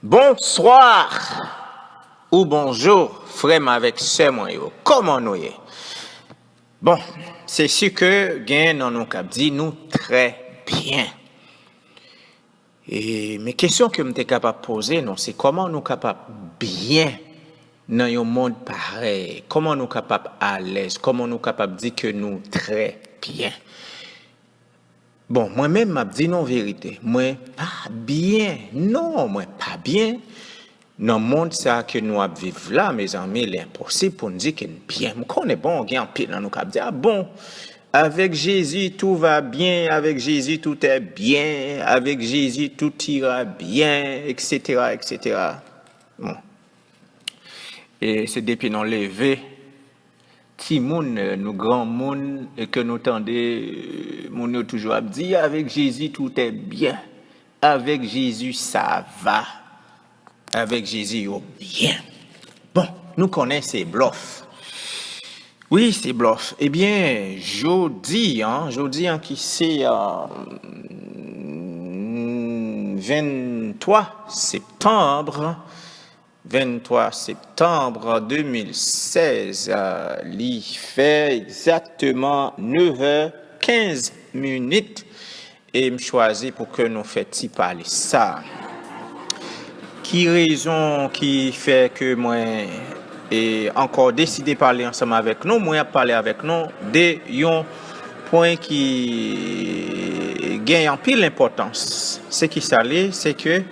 Bonsoir ou bonjour, frère avec sœur moi yo. Comment nous y est? Bon, c'est sûr que gain dans nous cap dit nous très bien. Et mes questions que m'étais capable de poser non, c'est comment nous capable bien dans un monde pareil, comment nous capable à l'aise, comment nous capable dire que nous très bien. Bon, moi-même, m'a dit non vérité. Moi, pas bien. Non, moi, pas bien. Dans le monde ça que nous vivons là, mes amis, il est impossible pour nous dire que nous bien. Nous connaissons bon, on gagne pile dans nos cap. Ah bon, avec Jésus, tout va bien. Avec Jésus, tout est bien. Avec Jésus, tout ira bien, etc., etc. Bon. Et c'est depuis nous lever. Si moun, nous grands moun, et que nous tendez, moun toujours dit, avec Jésus tout est bien. Avec Jésus ça va. Avec Jésus yo bien. Bon, nous connaissons ces bluffs. Oui, c'est bluff. Eh bien, jeudi, qui c'est 23 septembre. 23 septembre 2016, il fait exactement 9h15 et me choisi pour que nous fassions parler ça. Qui raison qui fait que moi et encore décidé de parler ensemble avec nous, moi parler avec nous de un point qui gagne en pile l'importance. Ce qui s'allait, c'est que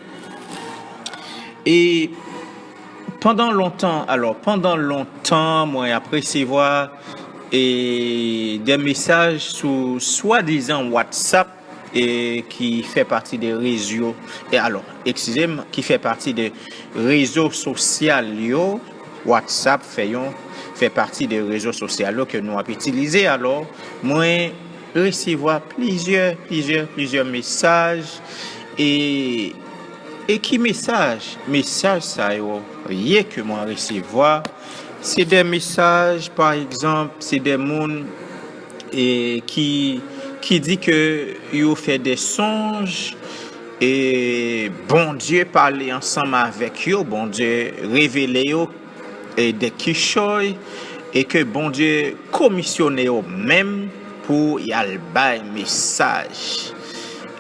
et pendant longtemps, moi apprécié voir et des messages sur soi-disant WhatsApp et qui fait partie des réseaux excusez-moi, qui fait partie des réseaux sociaux. WhatsApp fait partie des réseaux sociaux que nous avons utilisés. Alors, moi recevoir plusieurs messages et qui message ça yo rien que moi recevoir c'est des messages par exemple c'est des monde et qui dit que yo fait des songes et bon Dieu parler ensemble avec yo, bon Dieu révéler yo et des kishoy et que bon Dieu commissionner yo même pour y aller bail message.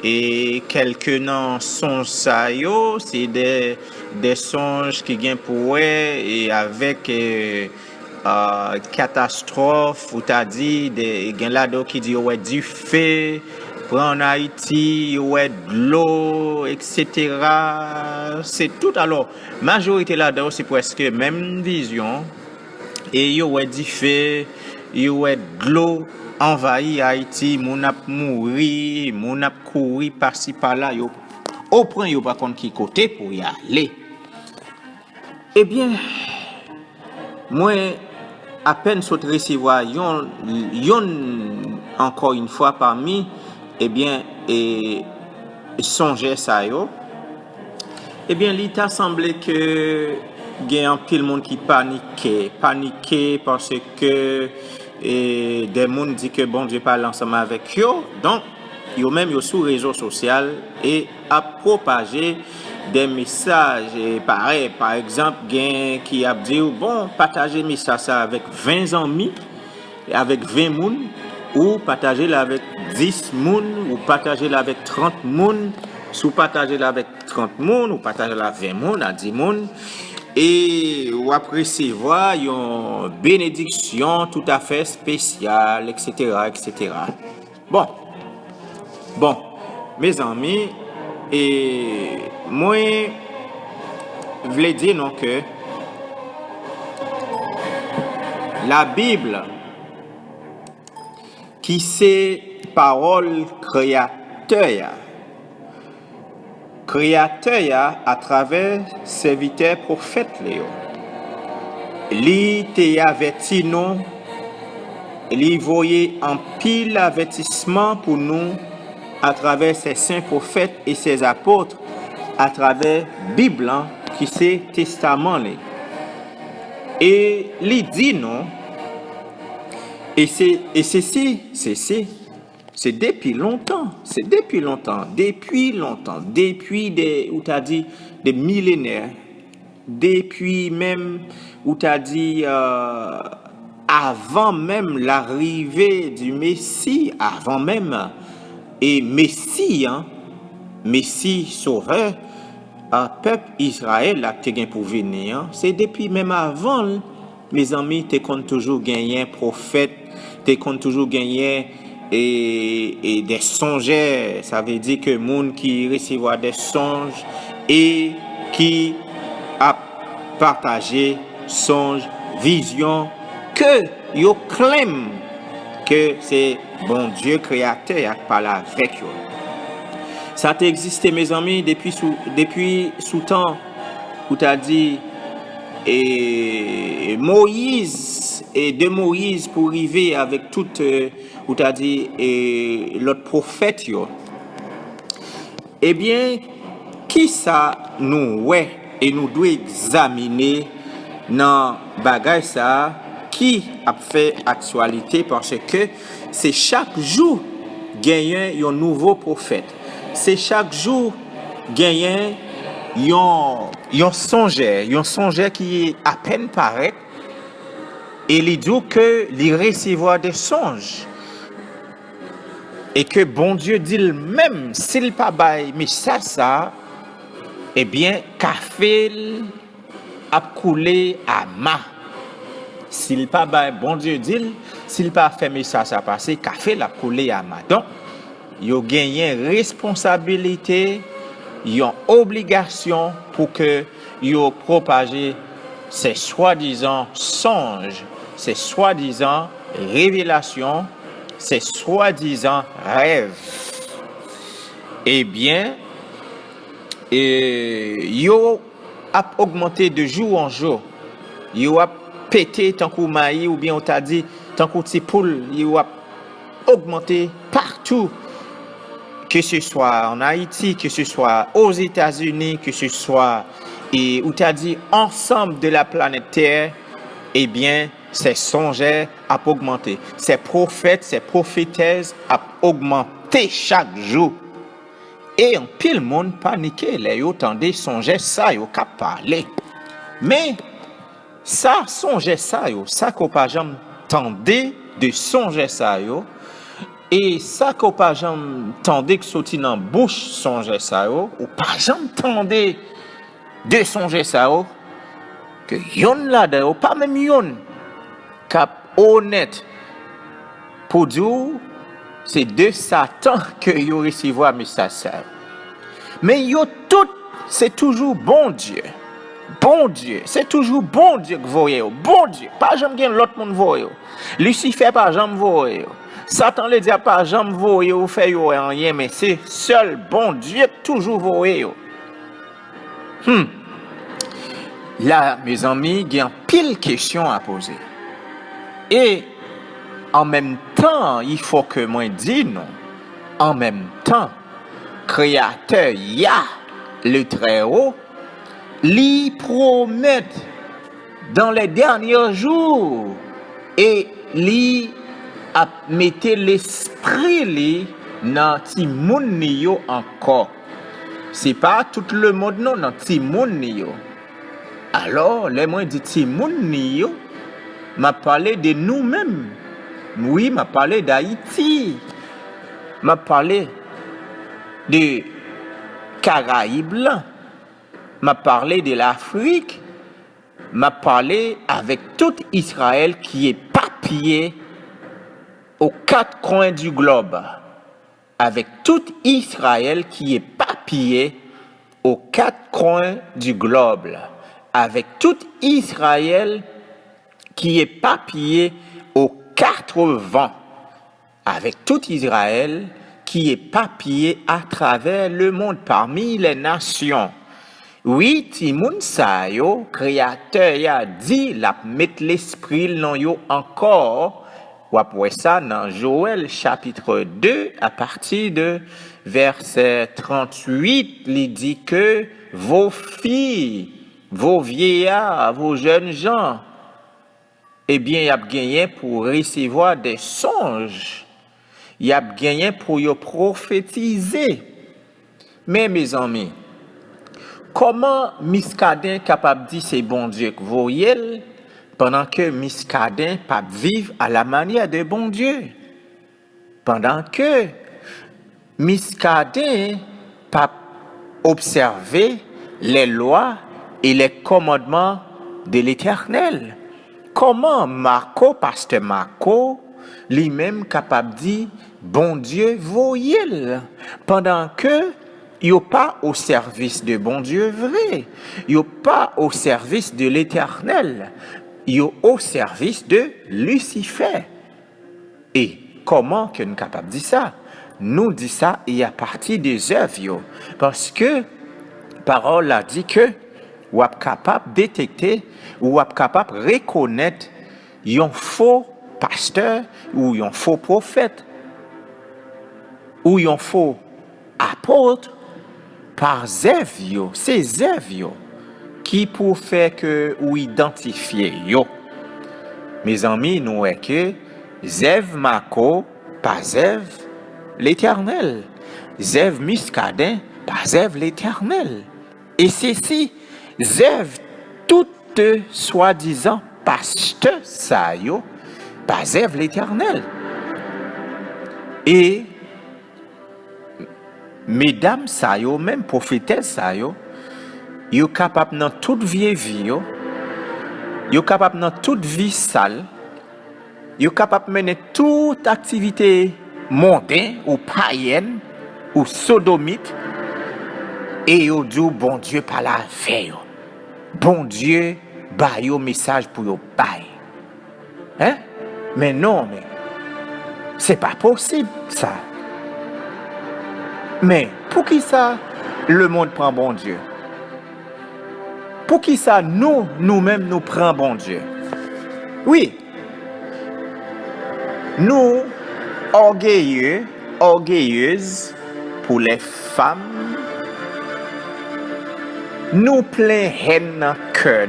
Et quelques noms songes ça yo, c'est des songes qui viennent pour et avec catastrophe ou t'as dit des gen là qui dit ouais du feu en Haïti, ouais de l'eau, etc. C'est tout. Alors majorité là-dedans c'est presque même vision et yo ouais du feu, yo ouais de l'eau envahi Haïti, moun ap mouri, moun ap couri par-ci par-là, yo au point yo pas contre qui côté pour y aller. Eh bien, moi à peine saute recevoir yon encore une fois parmi eh bien et songer ça yo. Eh bien, il t'a semblé que gen un pile monde qui paniqué parce que et des monde dit que bon Dieu parle ensemble avec eux, donc yo même yo sur réseaux sociaux et a propagé des messages et pareil par exemple gen qui a dit bon partager message ça avec 20 amis avec 20 moun ou partager là avec 10 moun ou partager là avec 30 moun sous partager là avec 30 moun ou partager là 20 moun à 10 moun et ou après voir une bénédiction tout à fait spéciale, etc., etc. Bon, mes amis, et moi, je voulais dire non que la Bible, qui c'est parole créateur à travers serviteur prophète Léo. Li te averti nous, li voyait en pile avertissement pour nous à travers ses saints prophètes et ses apôtres, à travers Bible qui c'est testament li. Et li dit non, et c'est C'est depuis longtemps. Depuis où t'as dit, des millénaires. Depuis même, où t'as dit, avant même l'arrivée du Messie, avant même, et Messie, Messie sauveur, peuple Israël a te gen pour venir. C'est depuis même avant, mes amis, te compte toujours gagner prophète, te compte toujours gagner et des songeurs. Ça veut dire que monde qui recevra des songes et qui a partagé songes, visions, que yo claim que c'est bon Dieu créateur qui a parlé avec eux. Ça a existé, mes amis, depuis sous temps où tu as dit Moïse, et de Moïse pour arriver avec tout, où tu as dit l'autre prophète. Eh bien, qui ça nous, ouais, et nous devons examiner dans bagage ça, qui a fait actualité, parce que c'est chaque jour gagner un nouveau prophète. C'est chaque jour gagner un songeur qui est à peine paraît et il dit que il recevoir des songes et que bon Dieu dit même s'il pas bail mais ça eh bien café a coulé à ma. S'il pas bail bon Dieu dit s'il pas fait mais ça passer café l'a coulé à ma. Donc yo gagné responsabilité, yon obligation pour que yo propager ces soi-disant songes, ces soi-disant révélations, ces soi-disant rêves. Eh bien, yo a augmenté de jour en jour. Yo a pété tant qu'on maïs ou bien on t'a dit tant qu'on petit poule, yo a augmenté partout. Que ce soit en Haïti, que ce soit aux États-Unis, que ce soit, et où tu as dit, ensemble de la planète Terre, eh bien, ces songeurs a augmenté. Ces prophètes, ces prophétesses a augmenté chaque jour. Et en pile monde paniqué, les yo tendez songeurs ça, yo ka parler. Mais, ça, songeurs ça, yo, ça qu'on pas jamais tendez de songeurs ça, yo, et ça qu'on pas jamais tendez que sorti dans bouche songe ça ou pas jamais tendez de songe ça que yon là dedans pas même yon cap honnête pour dire c'est de Satan que yo recevoir message ça. Mais yo tout c'est toujours bon Dieu. Bon Dieu, c'est toujours bon Dieu que voyez. Bon Dieu, pas jamais gen l'autre monde voyez. Lucifer pas jamais voyez. Satan le dit pas jamais voyez ou fait rien, mais c'est seul bon Dieu toujours voyez. Là, mes amis, il y a pile questions à poser. Et en même temps, il faut que moi dise non. En même temps, Créateur Yah, le Très-Haut, lui promet dans les derniers jours et lui a mette l'esprit li dans ti moun ni yo encore. C'est pas tout le monde non dans ti moun ni yo. Alors, les moi dit ti moun ni yo, m'a parlé de nous-mêmes. Oui, m'a parlé d'Haïti. M'a parlé de Caraïbes là. M'a parlé de l'Afrique. M'a parlé avec tout Israël qui est papier aux quatre coins du globe, avec tout Israël qui est papillé aux quatre coins du globe, avec tout Israël qui est papillé aux quatre vents, avec tout Israël qui est papillé à travers le monde, parmi les nations. Oui, Timoun sa yo, créateur a dit, la mettre l'esprit dans yo encore. Ou après ça, dans Joël chapitre 2, à partir de verset 38, il dit que vos filles, vos vieillards, vos jeunes gens, eh bien, y a gagné pour recevoir des songes. y a gagné pour yo prophétiser. Mais mes amis, comment Miscadin capable de dire c'est bon Dieu que voyez pendant que Miscadin pas vivre à la manière de bon Dieu? Pendant que Miscadin pas observer les lois et les commandements de l'Éternel. Comment Marco, pasteur Marco, lui-même capable de dire bon Dieu voyez pendant que il pas au service de bon Dieu vrai, il pas au service de l'Éternel, il au service de Lucifer. Et comment que nous capable de dire ça? Nous dit ça et à partir des œuvres, parce que parole a dit que ou êtes capable de détecter ou êtes capable de reconnaître un faux pasteur ou un faux prophète ou un faux apôtre par œuvres, ces œuvres qui pour faire que ou identifier yo. Mes amis, nous est que Zèv Marco, pas Zèv l'Éternel. Zèv Miscadin, pas Zèv l'Éternel. Et ceci, Zèv toute soi-disant pasteur ça yo, pas Zèv l'Éternel. Et mesdames ça yo, même prophétesse ça yo capable dans toute vieille vie yo capable dans toute vie sale, yo capable mener toute activité mondaine ou païenne ou sodomite et yo dit bon Dieu par la fait bon Dieu ba yo message pour yo bail. Hein? Mais non, mais c'est pas possible ça. Mais pour qui ça le monde prend bon Dieu? Pour qui ça nous-mêmes nous prend bon Dieu? Oui. Nous orgueilleux, orgueilleuses pour les femmes, nous plein haine dans le cœur,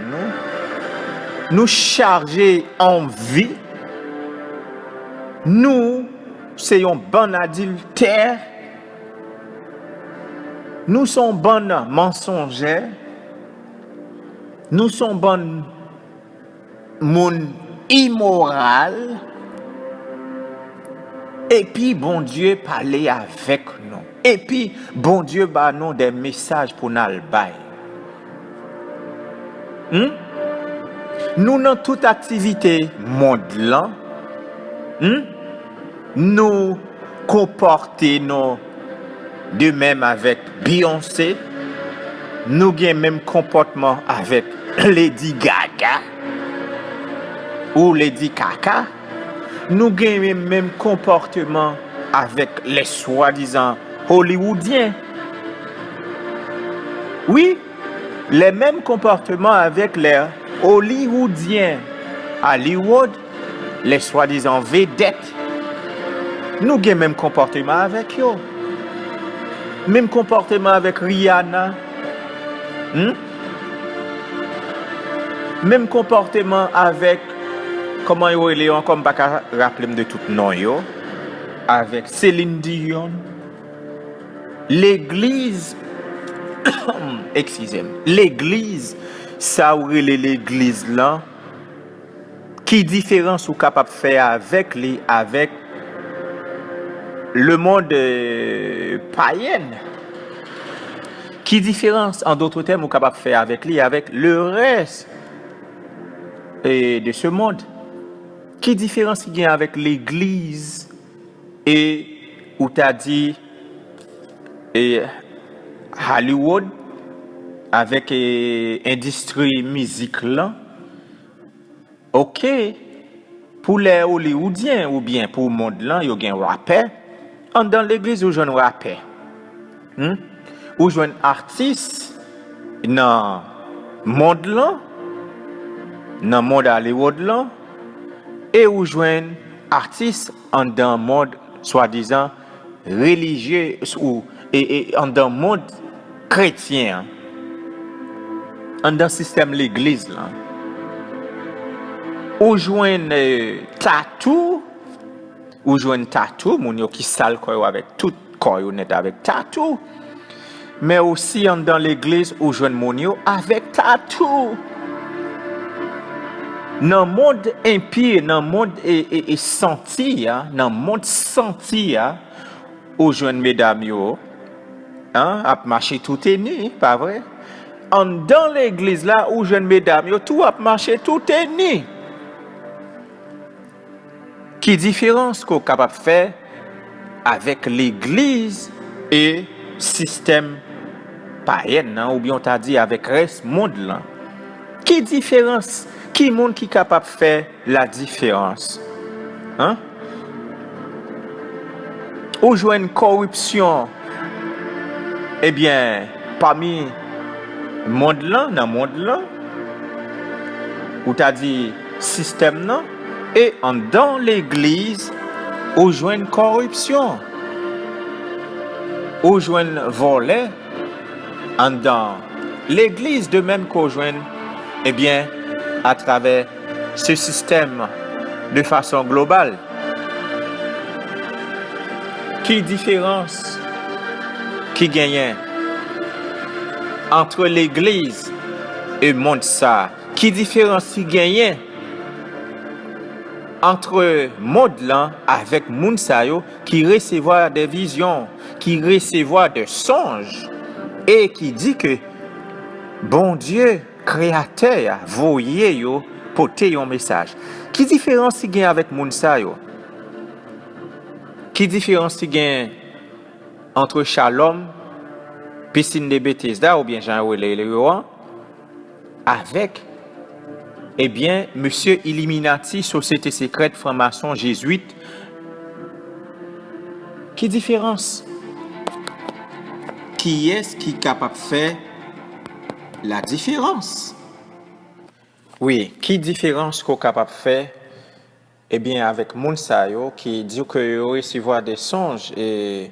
nous chargés en vie, nous c'est un bon adultère, nous sommes bon mensongers, nous sommes bon monde immoral. Et puis, bon Dieu parlait avec nous. Et puis, bon Dieu bah nous des messages pour nous bailler. Nous, dans toute activité monde-là, nous comportons de même avec Beyoncé. Nous avons le même comportement avec Lady Gaga ou Lady Kaka. Nous avons le même comportement avec les soi-disant Hollywoodiens. Oui, les mêmes comportements avec les Hollywoodiens. Hollywood, les soi-disant vedettes. Nous avons le même comportement avec eux. Même comportement avec Rihanna. Même comportement avec comment il est comme pas rappeler de tout nom yo avec Céline Dion. L'église excusez-moi, l'église ça ou l'église là qui différence ou capable faire avec le monde païen. Qui différence en d'autres termes ou capable faire avec le reste de ce monde. Qui différence il y a avec l'église et où t'as dit Hollywood avec industrie musique là. OK, pour les Hollywoodiens ou bien pour le monde là, il y a un rappeur. Dans l'église où je un rappeur. Ou je un artiste dans le monde là, dans le monde Hollywood là. Et où joignent artistes dans le monde soi-disant religieux ou dans le monde chrétien, dans le système de l'église là. Où joignent tatou, ou joindre tatou, moun yo qui sale quoi avec tout corps net avec tatou. Mais aussi dans l'église ou joindre moun yo avec tatou. Dans le monde impie, dans le monde et senti, dans le monde senti, ou joindre mesdames yo, à marcher tout est nu, pas vrai? Dans l'église là, où jeune mesdames, yo tout a marché, tout est nu. Qui différence qu'on est capable de faire avec l'église et système païen, ou bien on t'a dit avec le reste monde là? Qui différence? Qui monde qui est capable de faire la différence? Ou jouer une corruption, eh bien, parmi monde là, dans le monde là, ou t'as dit système là, et dans l'église, ou jouer une corruption, ou jouer une volet, dans l'église de même qu'on joue, eh bien, à travers ce système de façon globale. Qui différence qui gagne entre l'église et le monde ça? Qui différence qui gagne entre le monde là avec le monde ça qui recevoir des visions, qui recevoir des songes et qui dit que bon Dieu créateur voyez yo porter un message. Qui différence qui gagne avec le monde ça yo? Qui différence qui gagne entre Shalom, piscine de Bethesda ou bien Jean-Relé avec, eh bien, Monsieur Illuminati, Société secrète, franc-maçon, jésuite? Qui différence? Qui est-ce qui est capable de faire la différence? Oui, qui différence qu'on est capable de faire? Eh bien, avec Mounsayo qui dit que recevoir des songes et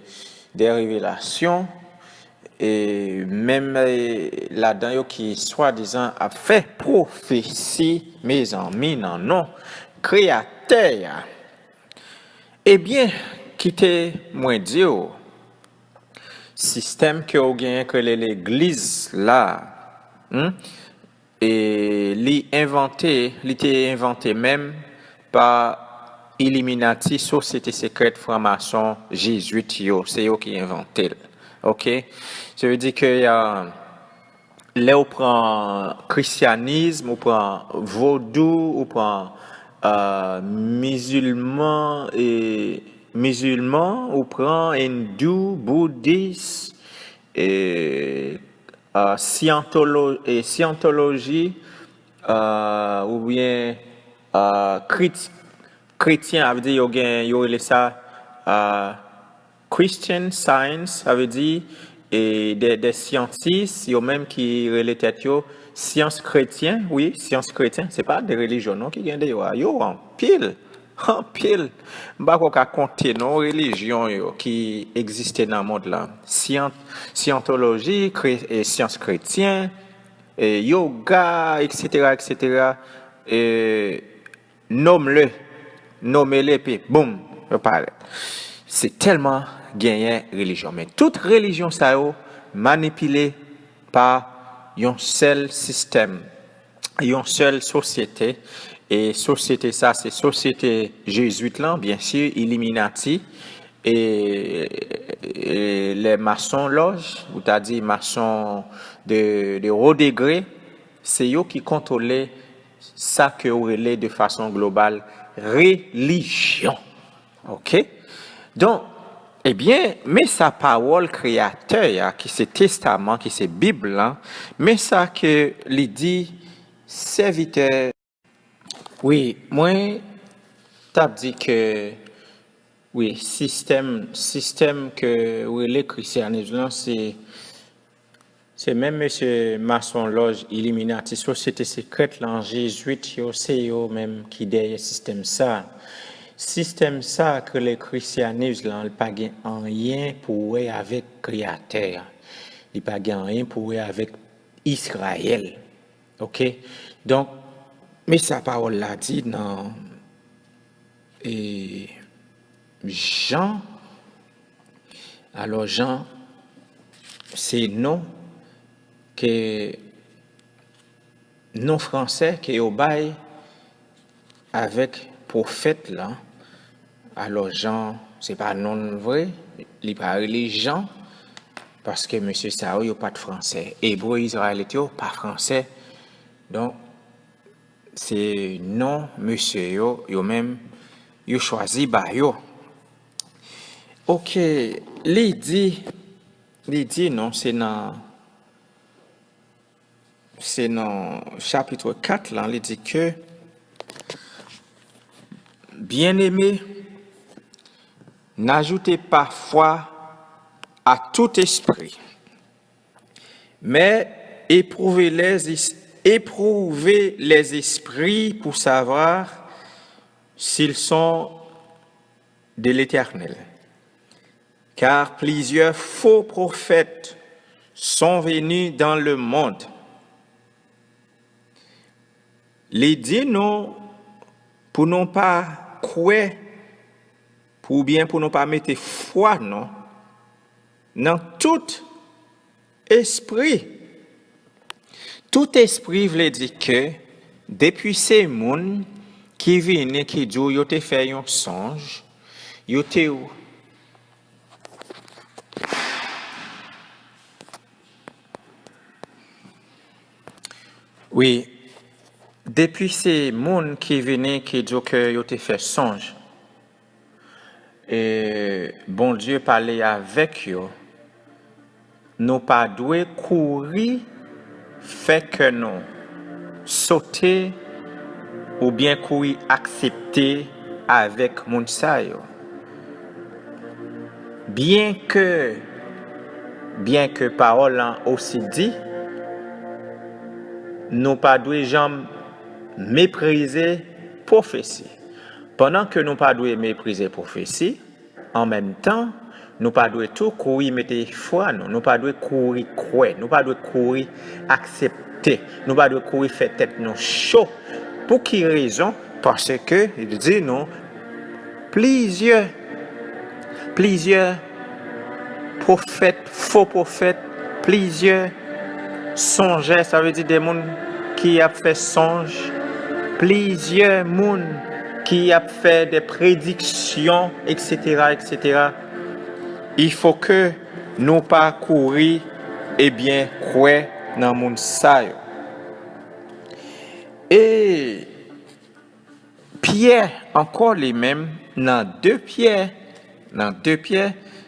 des révélations, et même là-dedans, qui soi-disant a fait prophétie, mes amis, non, créateur. Eh bien, quittez moi dire, système que vous gagnez que l'église là, et l'était inventé même par Illuminati, Société secrète, franc-maçon, jésuite, c'est eux qui inventé. OK? Ça veut dire que là, on prend christianisme, on prend vaudou, on prend musulman, on prend hindou, bouddhiste, et scientologie, ou bien chrétien, ça veut dire il y a ça Christian Science, ça veut dire et des scientistes, il y a même qui relatent sciences chrétiennes, oui, sciences chrétiennes, c'est pas des religions non qui gagnent des yo en pile. Bah qu'on a compté non religions qui existaient dans le monde là. Scientologie, et sciences chrétiennes, et yoga, etc. Et nomme-le, puis boum, paraît. C'est tellement gagné religion. Mais toute religion, ça est manipulée par un seul système, une seule société. Et société, ça, c'est société jésuite, là, bien sûr, Illuminati. Et les maçons loges, ou t'as dit maçons de haut degré, c'est eux qui contrôlent ça que vous relève de façon globale, religion. OK? Donc, eh bien, mais sa parole créateur, qui c'est testament, qui c'est Bible, mais ça que lui dit serviteur. Oui, moi, t'as dit que, oui, système que le christianisme, c'est même monsieur maçon loge Illuminati, société secrète, là, jésuite, c'est eux même qui derrière système ça. Système ça que le christianisme là, il pas rien pour avec créateur. Il pas rien pour avec Israël. OK? Donc mais sa parole l'a dit dans et Jean. Alors Jean, c'est nom français qui est au bail avec prophète là. Alors Jean, c'est pas non vrai, il parle les Jean parce que monsieur Sao n'a pas de français. Hébreu israélite pas français. Donc c'est non monsieur yo même yo choisi ba yo. OK, il dit non, c'est dans chapitre 4 là, il dit que bien-aimé, n'ajoutez pas foi à tout esprit, mais éprouvez les esprits pour savoir s'ils sont de l'Éternel. Car plusieurs faux prophètes sont venus dans le monde. Les dit non, pour non pas croire, ou bien pour ne pas mettre foi, non, dans tout esprit. Tout esprit veut dire que depuis ces mondes qui viennent, qui disent, ils ont fait un songe, ils ont oui, depuis ces mondes qui viennent, qui disent qu'ils ont fait songe, et bon Dieu parlait avec eux, nous pas doué courir, fait que nous sauter ou bien courir accepter avec mon sayo. Bien que parole aussi dit, nous pas doué jamais mépriser prophétie. Pendant que nous pas doué mépriser prophétie, en même temps, nous pas doué tout courir mettre foi, nous pas doué courir croire, nous pas doué courir accepter, nous pas doué courir faire tête nous chaud. Pour qui raison? Parce que il dit non, plusieurs prophètes, faux prophètes, plusieurs songeurs, ça veut dire des gens qui a fait songe, plusieurs monde qui a fait des prédictions, etc., etc. Il faut que nous pas courir et bien croire dans le monde ça. Et Pierre, encore les mêmes, dans 2 Pierre,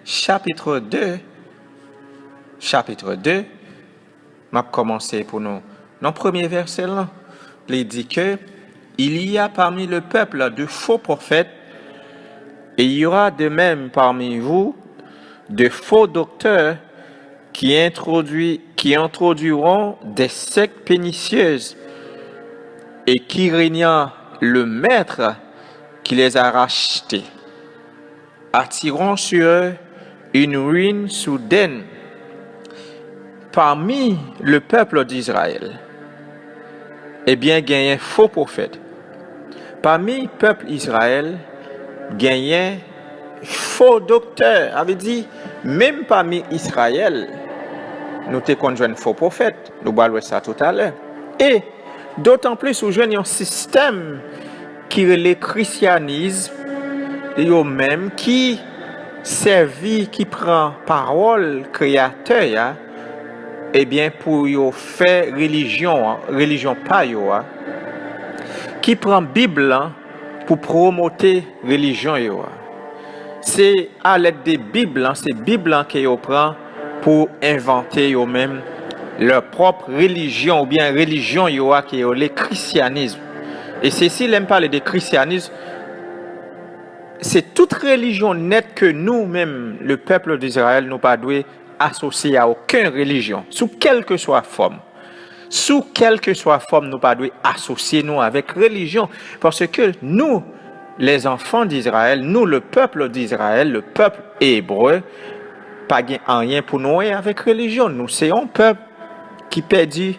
chapitre 2, je vais commencer pour nous. Dans le premier verset, là, il dit que il y a parmi le peuple de faux prophètes, et il y aura de même parmi vous de faux docteurs qui introduiront des sectes pernicieuses et qui régnant le maître qui les a rachetés, attirant sur eux une ruine soudaine. Parmi le peuple d'Israël, eh bien, il y a un faux prophète. Parmi le peuple d'Israël, il y a un faux docteur. Avait dit, même parmi Israël, nous te conjoint un faux prophète. Nous allons voir ça tout à l'heure. Et d'autant plus, où il y a un système qui est le christianisme, et même qui servit, qui prend parole créateur, eh bien, pour faire religion pas yo, qui prend Bible pour promouvoir religion yo. C'est à l'aide des Bibles, c'est Bible que yo prend pour inventer yo même leur propre religion ou bien religion yo qui est le christianisme. Et ceci l'aime parler de christianisme. C'est toute religion nette que nous-mêmes, le peuple d'Israël, nous pas doué associer à aucune religion, sous quelle que soit forme. Sous quelle que soit forme, nous pas doué associer nous avec religion. Parce que nous, les enfants d'Israël, nous, le peuple d'Israël, le peuple hébreu, pas rien pour nous avec religion. Nous, c'est un peuple qui perdit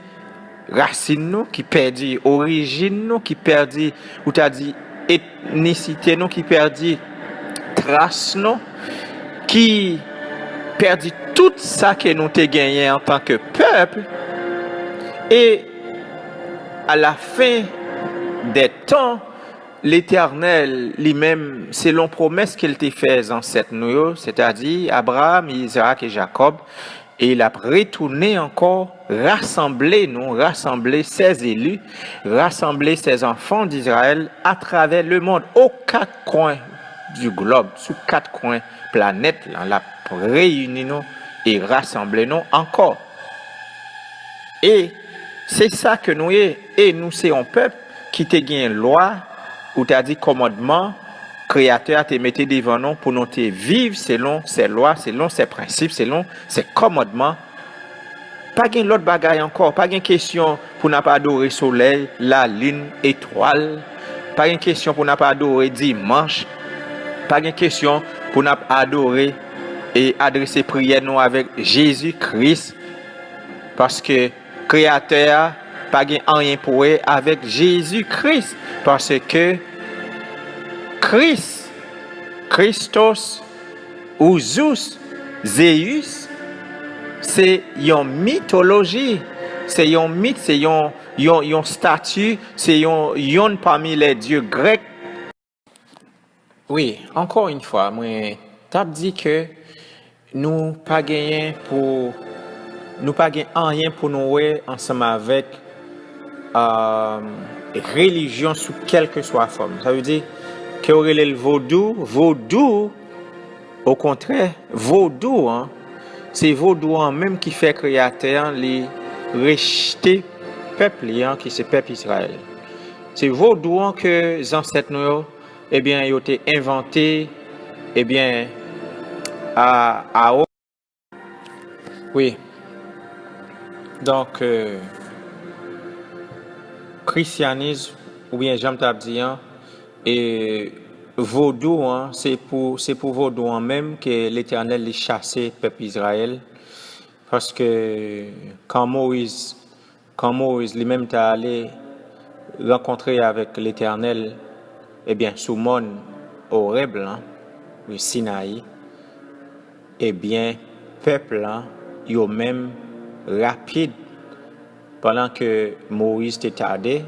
racine nous, qui perdit origine nous, qui perdit, ou t'as dit, ethnicité nous, qui perdit grâce non, qui perdit tout ça que nous avons gagné en tant que peuple, et à la fin des temps, l'Éternel lui-même, selon promesse qu'il t'a fait ancêtres nous, c'est-à-dire Abraham, Isaac et Jacob, et il a retourné encore rassembler ses élus, rassembler ses enfants d'Israël à travers le monde, aux 4 coins du globe, sous 4 coins planète, là, la réunir nous et rassembler nous encore. Et c'est ça que nous est, et nous c'est un peuple qui te gagne loi, ou t'a dit commandement, créateur te mette devant nous pour nous te vivre selon ses lois, selon ses principes, selon ses commandements. Pas gain l'autre bagaille encore, pas gain question pour n'a pas adorer soleil, la lune, étoile, pas gain question pour n'a pas adorer dimanche, pas gain question pour n'a pas adorer et adresser prière nous avec Jésus-Christ, parce que créateur pas gain rien pour eux avec Jésus-Christ, parce que Christos ou Zeus, c'est une mythologie, c'est un mythe, c'est un statut, c'est un parmi les dieux grecs. Oui, encore une fois, moi, t'as dit que nous pas gagné rien pour nous ensemble avec religion sous quelle que soit la forme. Ça veut dire que le vaudou, au contraire, vaudou, hein, c'est vaudou en même qui fait créateur les rejeter peuple qui c'est peuple Israël. C'est vaudou que les ancêtres nous, eh bien, ils ont été inventés, eh bien, oui. Donc, christianisme, ou bien j'aime dire, et vaudou, hein, c'est pour vaudou en même que l'Éternel les chassé peuple Israël, parce que quand Moïse lui-même est allé rencontrer avec l'Éternel, eh bien sous Mont Horeb, hein, le Sinaï, eh bien peuple hein, yo même rapide pendant que Moïse était tardé,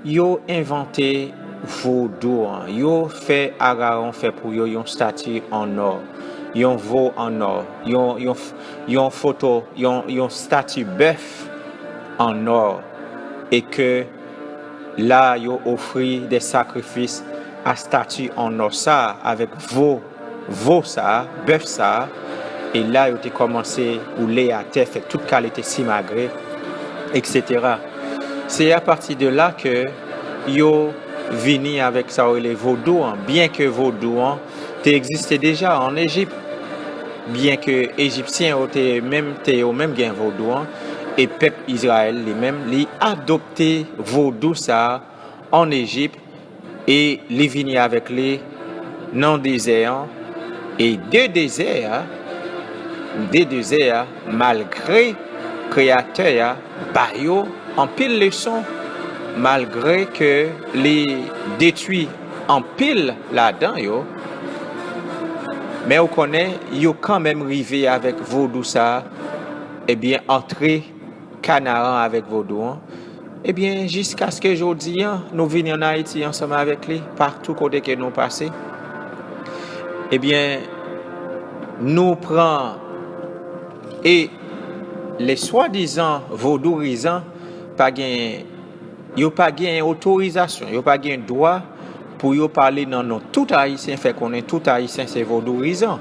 yo inventé vaudou, yo fait Aaron fait pour yo une statue en or, yon veau en or, yon photo, yon statue bœuf en or, et que là yo offri des sacrifices à statue en or ça avec veau ça, bœuf ça, et là yo te commencé rouler à terre, fait toute qualité simagrée, etc. C'est à partir de là que yo vini avec ça les vaudou, bien que vaudou existait déjà en Égypte, bien que égyptiens ont même gain vaudou, et peuple Israël lui-même li adopté vaudou ça en Égypte, et li vini avec les non désert, et deux déserts malgré créateur bayo en pile leçon, malgré que les détruits en pile là-dedans yo, mais on connaît yo quand même rivé avec vaudou ça, eh bien entrer Canaan avec vaudou, eh bien jusqu'à ce que aujourd'hui nous venions en Haïti ensemble avec lui partout côté que nous passons, eh bien nous prend et les soi-disant vaudourisants pas gain yo pas gain autorisation, yo pas gain droit pour yo parler dans non tout haïtien, fait qu'on est tout haïtien c'est vaudourisant,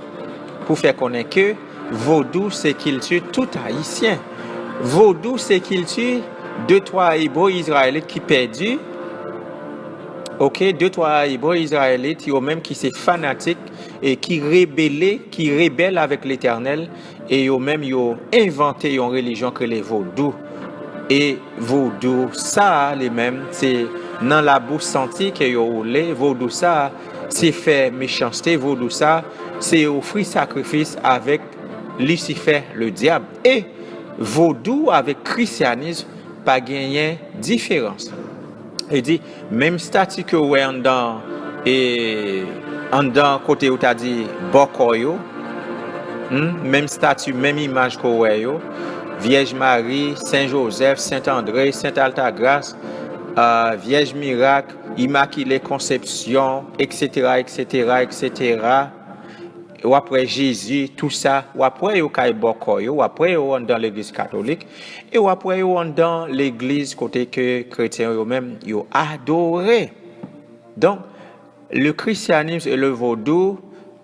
pour faire connaître que vaudou c'est qu'il tue tout haïtien, vaudou c'est qu'il tue 2-3 hébreux israélites qui perdus, ok, 2-3 hébreux israélites yo même qui c'est fanatique et qui rebelle avec l'Éternel, et yo même yo inventé une religion que les vaudous, et vaudou ça les mêmes c'est dans la bouche senti que yo roulé, vaudou ça c'est faire méchanceté, vaudou ça c'est offrir sacrifice avec Lucifer le diable, et vaudou avec christianisme pas gagné différence. Il dit même statut que ouais dans et en dedans côté où tu as dit Bokoyo, même statue, même image qu'on yo, Vierge Marie, Saint Joseph, Saint André, Saint Altagrace, Vierge Miracle, Immaculée Conception, etc., etc., etc. Ou après Jésus, tout ça, ou après yo kay Bokoyo, ou après yo dans l'église catholique, et ou après yo dans l'église côté que chrétiens eux même yo adoré. Donc le christianisme et le vaudou,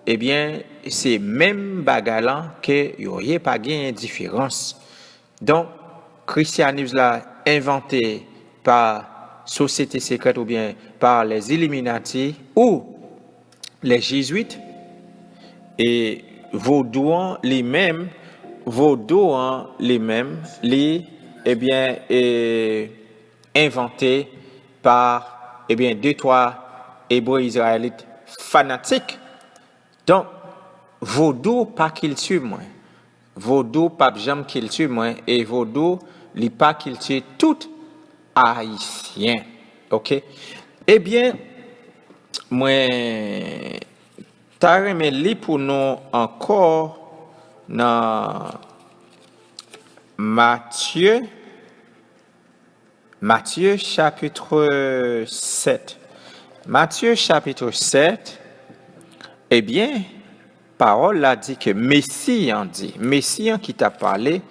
eh bien, c'est même bagalan que y a pas gain différence. Donc, christianisme là inventé par société secrète ou bien par les Illuminati ou les jésuites et vaudouan les mêmes, eh bien, inventé par, eh bien, deux, trois hébreux israélites fanatiques. Donc, vaudou pas qu'il tue moi. Vaudou pas jamais qu'il tue moi. Et vaudou, li pas qu'il tue tout haïtien. OK? Eh bien, moi, t'as remis li pour nous encore dans Matthieu chapitre 7. Matthieu chapitre 7, eh bien, parole là dit que Messie qui t'a parlé,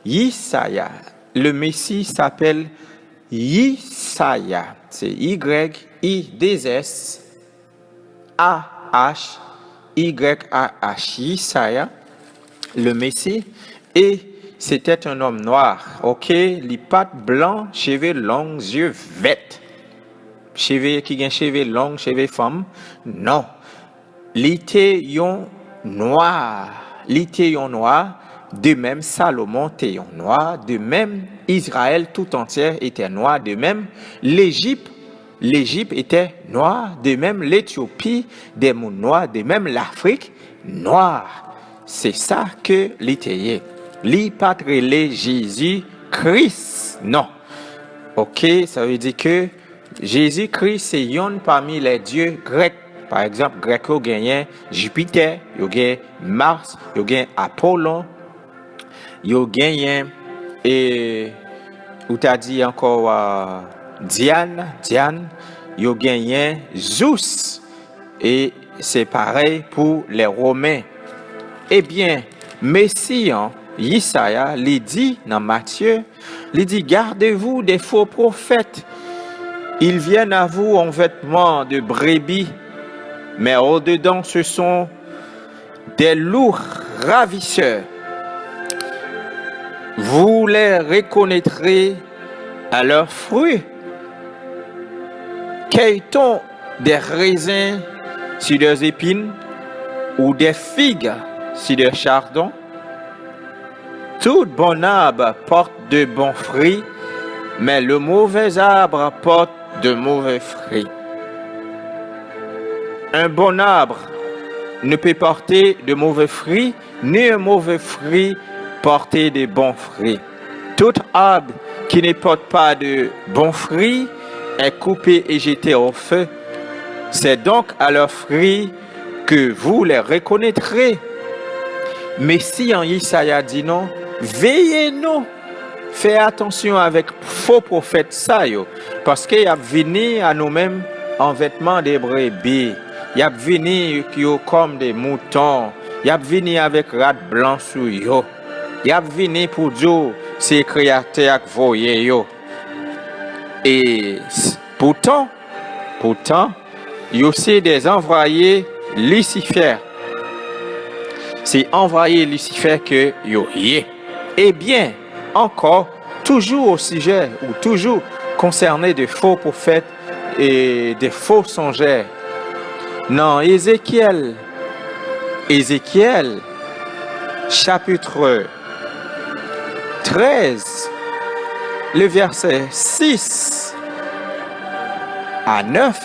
Yesaya. Le Messie s'appelle Yesaya. C'est Y-I-D-S-A-H-Y-A-H. Yesaya, le Messie. Et c'était un homme noir, ok? Les pattes blancs, cheveux longs, yeux verts. Cheveux qui ont cheveux longs, cheveux femmes. Non. L'été noir. De même Salomon était noir. De même Israël tout entier était noir. De même l'Égypte était noire. De même l'Éthiopie, des mondes noirs. De même l'Afrique, noire. C'est ça que l'été. L'hypatrélé Jésus-Christ. Non. Ok, ça veut dire que Jésus-Christ, c'est un parmi les dieux grecs. Par exemple, grec, il y a Jupiter, il y a Mars, il y a Apollon, il y a et ou t'as dit encore Diane, il y a Zeus et c'est pareil pour les Romains. Eh bien, Messie, Yesaya, il dit dans Matthieu, il dit gardez-vous des faux prophètes. Ils viennent à vous en vêtements de brebis, mais au-dedans, ce sont des loups ravisseurs. Vous les reconnaîtrez à leurs fruits. Cueille-t-on des raisins sur des épines ou des figues sur des chardons? Tout bon arbre porte de bons fruits, mais le mauvais arbre porte de mauvais fruits. Un bon arbre ne peut porter de mauvais fruits, ni un mauvais fruit porter de bons fruits. Tout arbre qui ne porte pas de bons fruits est coupé et jeté au feu. C'est donc à leurs fruits que vous les reconnaîtrez. Mais si en Yesaya dit non, veillez-nous. Faites attention avec faux prophètes ça yo, parce qu'il y a venu à nous-mêmes en vêtements de brebis. Il y a venu comme des moutons. Il y a venu avec rat blanc sous yo. Il y a venu pour dire ces créateurs qui voyaient yo. Et pourtant, il y a aussi des envoyés Lucifer. C'est envoyé Lucifer que yo y. Eh bien, encore, toujours au sujet ou toujours concerné de faux prophètes et de faux songeurs. Non, Ézéchiel, chapitre 13, le verset 6 à 9.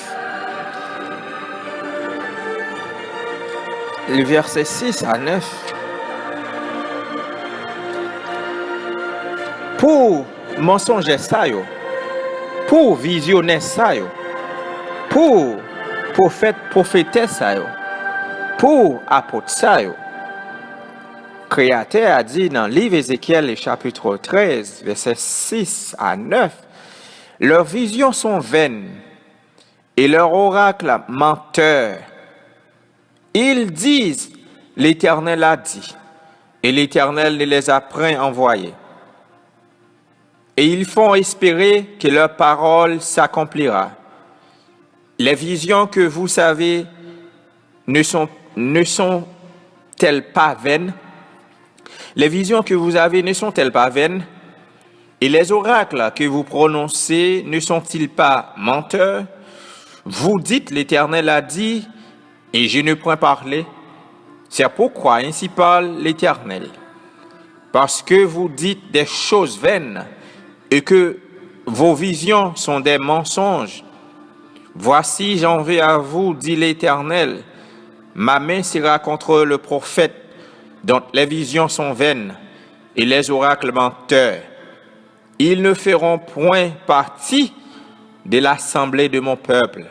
Le verset 6 à 9. Pour mensonger ça yo, pour visionner ça yo, pour prophète, prophétesse, pour apôtre, Créateur a dit dans le livre Ézéchiel, chapitre 13, versets 6 à 9, leurs visions sont vaines et leurs oracles menteurs. Ils disent, l'Éternel a dit, et l'Éternel ne les a point envoyés. Et ils font espérer que leur parole s'accomplira. Les visions que vous savez ne sont-elles pas vaines? Les visions que vous avez ne sont-elles pas vaines? Et les oracles que vous prononcez ne sont-ils pas menteurs? Vous dites, l'Éternel a dit, et je ne puis parler. C'est pourquoi ainsi parle l'Éternel. Parce que vous dites des choses vaines et que vos visions sont des mensonges. Voici, j'en vais à vous, dit l'Éternel. Ma main sera contre le prophète dont les visions sont vaines et les oracles menteurs. Ils ne feront point partie de l'assemblée de mon peuple.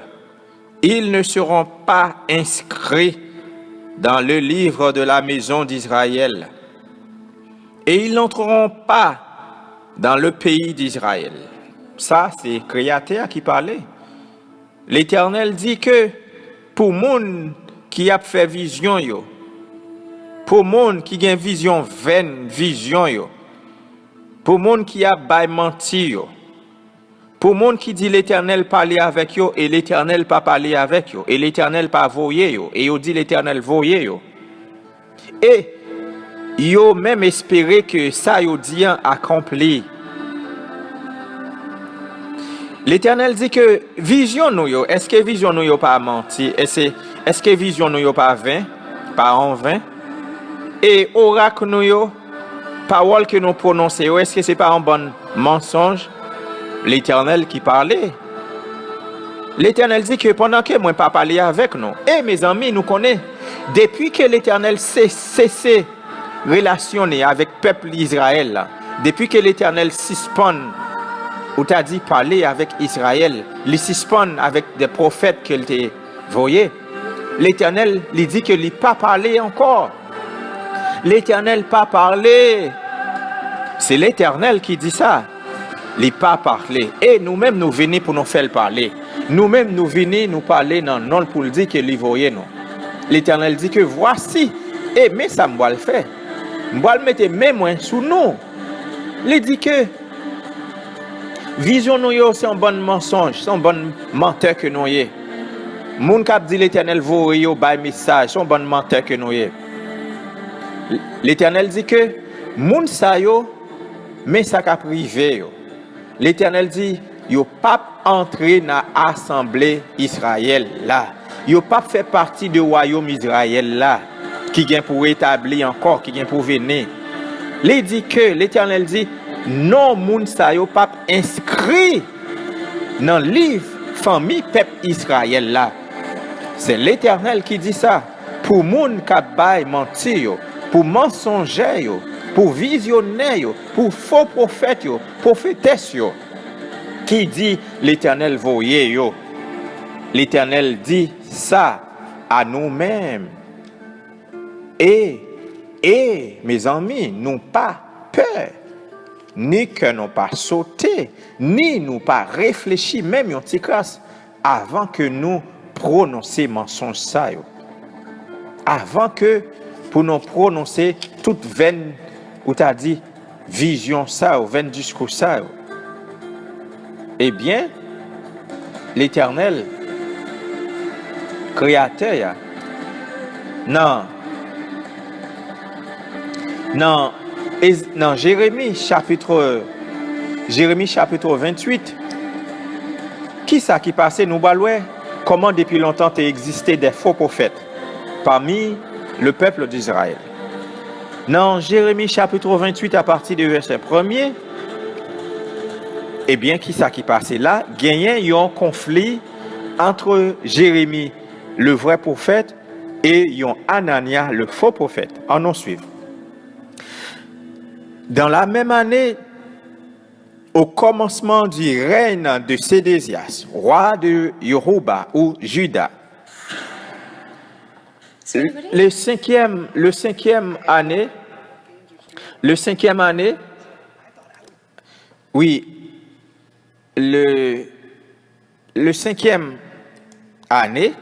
Ils ne seront pas inscrits dans le livre de la maison d'Israël. Et ils n'entreront pas dans le pays d'Israël. Ça, c'est Créateur qui parlait. L'Éternel dit que pour monde qui a fait vision, pour monde qui a une vision vaine, vision, pour monde qui a bail menti, pour monde qui dit l'Éternel parler avec eux et l'Éternel pas parler avec eux et l'Éternel pas voyer et yo dit l'Éternel voyer et yo même espérer que ça yo dit accompli. L'Éternel dit que vision nous yo, est-ce que vision nous yo pas menti? Est-ce que vision nous yo pas vain, pas en vain? Et oracle nous yo, parole que nous prononçons, est-ce que c'est pas un bon mensonge? L'Éternel qui parlait. L'Éternel dit que pendant que moi pas parler avec nous, et mes amis, nous connaissons, depuis que l'Éternel s'est cessé relationner avec le peuple d'Israël, depuis que l'Éternel suspend, ou t'a dit parler avec Israël, il suspend avec des prophètes qu'il t'a voyé, l'Éternel lui dit qu'il n'a pas parlé encore. L'Éternel pas parlé. C'est l'Éternel qui dit ça. Il pas parlé. Et nous-mêmes, nous venons pour nous faire parler. Nous-mêmes, nous venons nous parler dans le nom pour le dire que lui voyait nous. L'Éternel dit que voici. Et mais ça me va le faire. Je vais le mettre même sous nous. Il dit que vision nous c'est un bon mensonge, c'est un bon menteur que nous y. Moun k'ap dit l'Éternel voyait yo bay message, c'est un bon menteur que nous y. L'Éternel dit que moun sa yo mais ça qu'a privé yo. L'Éternel dit yo pas entrer dans l'assemblée Israël là. Yo pas fait partie du royaume Israël là qui vient pour établir encore, qui vient pour venir. Il dit que l'Éternel dit non moun sa yo pas inscrit dans le livre famille peuple Israël là. C'est l'Éternel qui dit ça pour moun ka bay menti yo, pour mensongers yo, pour visionnaires yo, pour faux prophètes yo, prophétesses yo. Qui dit l'Éternel voyez yo. L'Éternel dit ça à nous-mêmes. Et mes amis, nous pas peur, ni que nous pas sauté, ni nous pas réfléchi, même yon petit crasse, avant que nous prononcer mensonge ça yo. Avant que pour nous prononcer toute vaine ou t'as dit vision ça ou vaine discours ça yo. Eh bien, l'Éternel Créateur non, Jérémie chapitre 28, qui ça qui passait nous balouer comment depuis longtemps t'es existé des faux prophètes parmi le peuple d'Israël. Dans Jérémie chapitre 28 à partir du verset 1er, eh bien qui ça qui passait là, gagnait un conflit entre Jérémie le vrai prophète et Anania le faux prophète. En suivre. Dans la même année, au commencement du règne de Sédécias, roi de Yoruba ou Juda, le cinquième année, oui, le cinquième année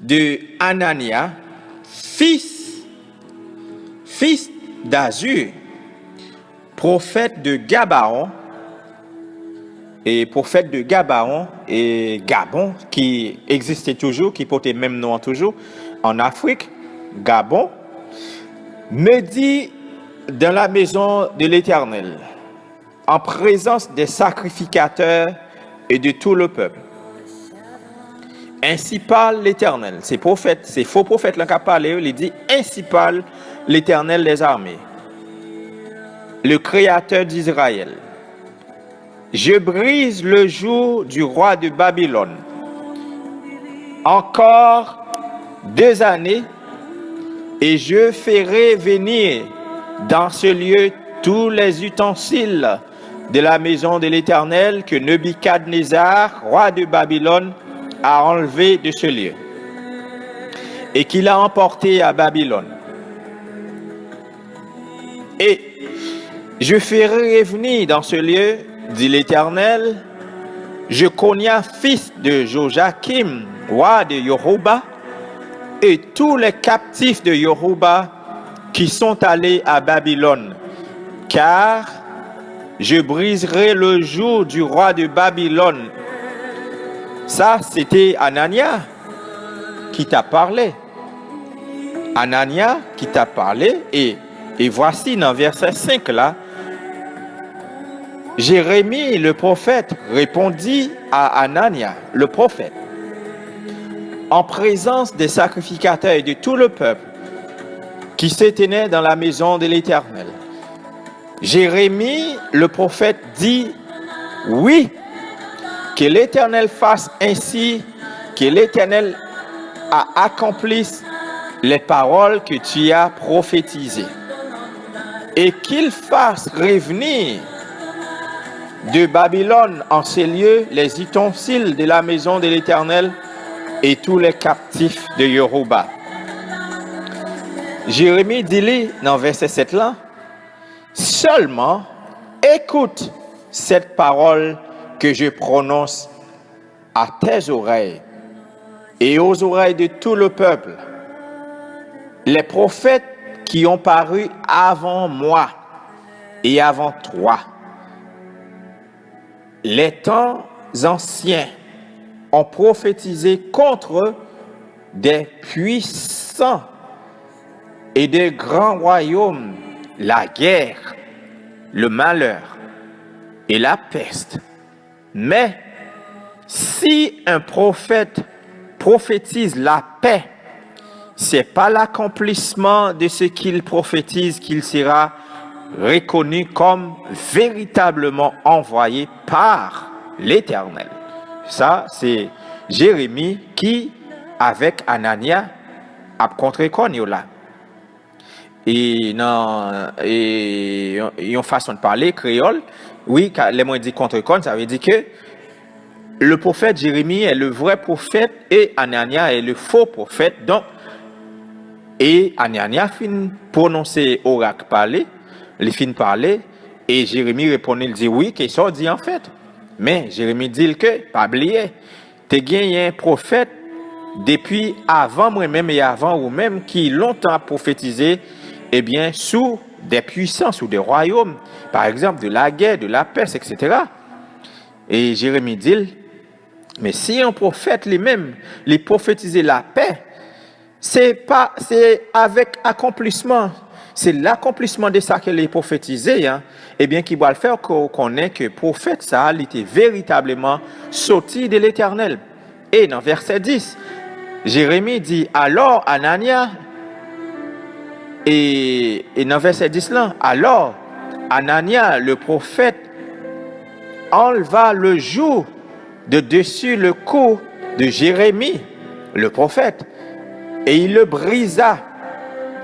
de Anania, fils d'Azur, prophète de Gabaon, et Gabon, qui existait toujours, qui portait le même nom toujours, en Afrique, Gabon, me dit dans la maison de l'Éternel, en présence des sacrificateurs et de tout le peuple. Ainsi parle l'Éternel. Ces faux prophètes qui parlé, il dit ainsi parle l'Éternel des armées, le Créateur d'Israël. Je brise le joug du roi de Babylone. Encore 2 années, et je ferai venir dans ce lieu tous les ustensiles de la maison de l'Éternel que Nebuchadnezzar, roi de Babylone, a enlevé de ce lieu et qu'il a emporté à Babylone. Et je ferai revenir dans ce lieu, dit l'Éternel, Jeconia, fils de Joachim, roi de Yoruba, et tous les captifs de Yoruba qui sont allés à Babylone, car je briserai le joug du roi de Babylone. Ça, c'était Anania qui t'a parlé. Anania qui t'a parlé, et voici dans verset 5 là, Jérémie le prophète répondit à Anania le prophète, en présence des sacrificateurs et de tout le peuple qui se tenait dans la maison de l'Éternel. Jérémie le prophète dit, oui, que l'Éternel fasse ainsi, que l'Éternel accomplisse les paroles que tu as prophétisées, et qu'il fasse revenir de Babylone en ces lieux les ustensiles de la maison de l'Éternel et tous les captifs de Yoruba. Jérémie dit dans verset 7 là, seulement écoute cette parole que je prononce à tes oreilles et aux oreilles de tout le peuple. Les prophètes qui ont paru avant moi et avant toi, les temps anciens, ont prophétisé contre des puissants et des grands royaumes, la guerre, le malheur et la peste. Mais si un prophète prophétise la paix, c'est pas l'accomplissement de ce qu'il prophétise qu'il sera reconnu comme véritablement envoyé par l'Éternel. Ça, c'est Jérémie qui, avec Anania, a contré là. Et une façon de parler créole, oui, les mots dit contre con, ça veut dire que le prophète Jérémie est le vrai prophète et Anania est le faux prophète. Donc, et Anania fin prononcer oracle parler, il fin parler, et Jérémie répondait, il dit oui, qu'est-ce qu'il dit en fait? Mais Jérémie dit que, pas oublier, tu as gagné un prophète depuis avant moi-même et avant vous-même qui longtemps prophétisé, eh bien, sous des puissances ou des royaumes, par exemple de la guerre, de la peste, etc. Et Jérémie dit, mais si un prophète lui-même, les prophétiser la paix, c'est avec accomplissement. C'est l'accomplissement de ça qu'il est prophétisé, hein, eh bien, qui va le faire qu'on connaît que le prophète, ça, il était véritablement sorti de l'Éternel. Et dans verset 10, Jérémie dit, alors Anania, et dans verset 10 là, alors Anania, le prophète, enleva le joug de dessus le cou de Jérémie, le prophète, et il le brisa.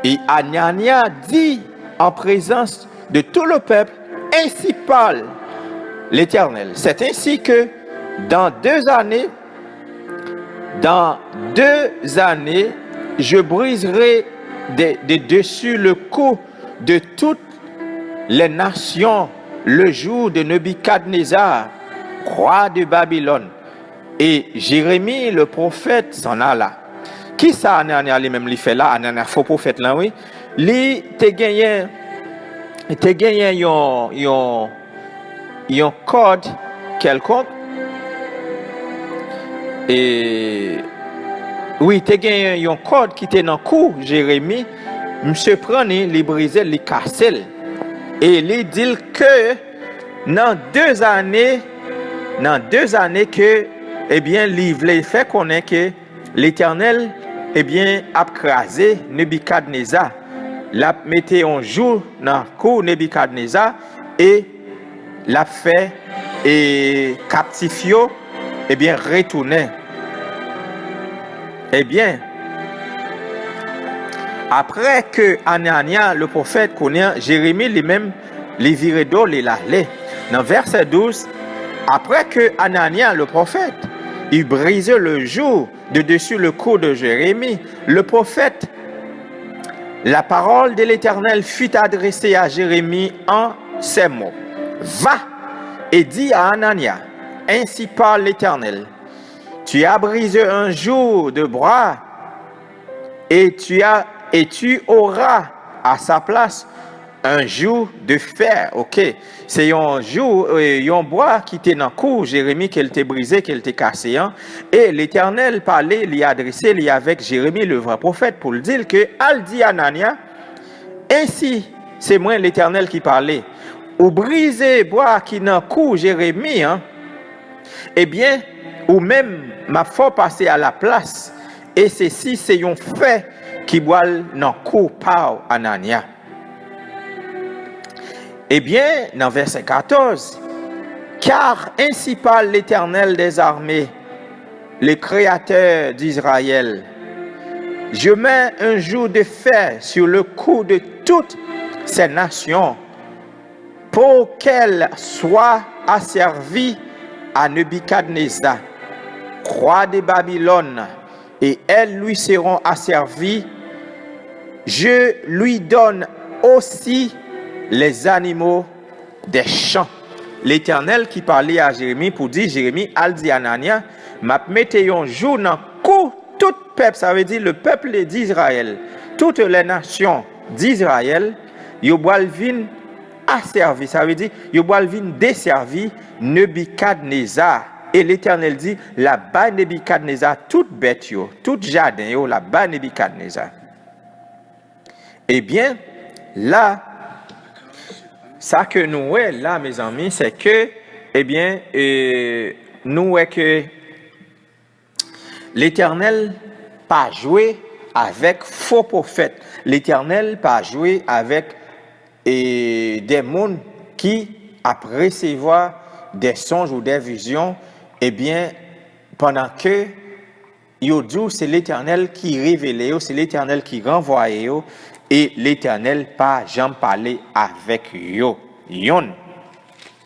Et Anania dit en présence de tout le peuple, ainsi parle l'Éternel. C'est ainsi que dans 2 années, dans 2 années, je briserai de dessus le cou de toutes les nations le jour de Nebuchadnezzar, roi de Babylone. Et Jérémie, le prophète, s'en alla. Qui ça, Anania, lui-même, lui fait là? Anania, faux prophète là, oui. Lui, te gagné un code quelconque. Et oui, te gagné un code qui était dans le cou, Jérémie. Monsieur prenait, les brisait, les cassait. Et il dit que dans 2 années que, eh bien, il fait connaître que l'Éternel, eh bien, a crasé Nebuchadnezzar. L'a metté un jour dans le cou Nebuchadnezzar et l'a fait et captif, eh bien, retourner. Eh bien, après que Anania, le prophète, connaît Jérémie lui-même, les viré d'eau, les allait. Dans verset 12, après que Anania, le prophète, il brisait le jour de dessus le cou de Jérémie, le prophète, la parole de l'Éternel fut adressée à Jérémie en ces mots. Va et dis à Anania, ainsi parle l'Éternel, tu as brisé un jour de bras et tu auras à sa place un jour de fer. Ok, c'est un jour, un bois qui était dans le cou, Jérémie, qu'elle t'est brisé, qu'elle t'est cassé. Hein? Et l'Éternel parlait, lui adressé, lui avec Jérémie, le vrai prophète, pour le dire que, al dit Anania, ainsi, c'est moi l'Éternel qui parlait, ou briser bois qui dans le cou, Jérémie, hein? Eh bien, ou même, ma foi passer à la place, et ceci, c'est un fait qui boit dans le cou par Anania. Eh bien, dans verset 14, car ainsi parle l'Éternel des armées, le Créateur d'Israël. Je mets un jour de fer sur le cou de toutes ces nations pour qu'elles soient asservies à Nebuchadnezzar, roi de Babylone, et elles lui seront asservies. Je lui donne aussi les animaux des champs. L'Éternel qui parlait à Jérémie pour dire, Jérémie, al dit Anania, m'a mettez un jour dans le cou tout peuple, ça veut dire le peuple d'Israël, toutes les nations d'Israël, yo boal vin asservi, ça veut dire yo boal vin desservi Nebuchadnezzar. Et l'Éternel dit, là-bas Nebuchadnezzar, toute bête yo, tout jardin yo, là-bas Nebuchadnezzar. Eh bien, là, ça que nous voyons là, mes amis, c'est que, eh bien, nous voyons que l'Éternel pas joué avec faux prophètes. L'Éternel pas joué avec des mondes qui, après recevoir des songes ou des visions, eh bien, pendant que c'est l'Éternel qui révélait, c'est l'Éternel qui renvoyait, et l'Éternel pas jamais parlé avec eux.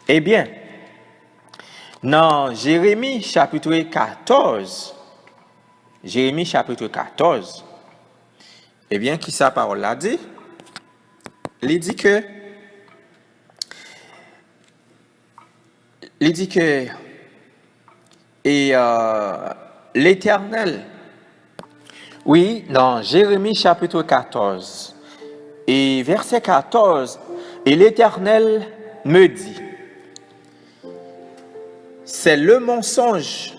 Eh bien, dans Jérémie chapitre 14, eh bien, qui sa parole l'a dit? Il dit que l'Éternel, oui, dans Jérémie chapitre 14, et verset 14, et l'Éternel me dit, c'est le mensonge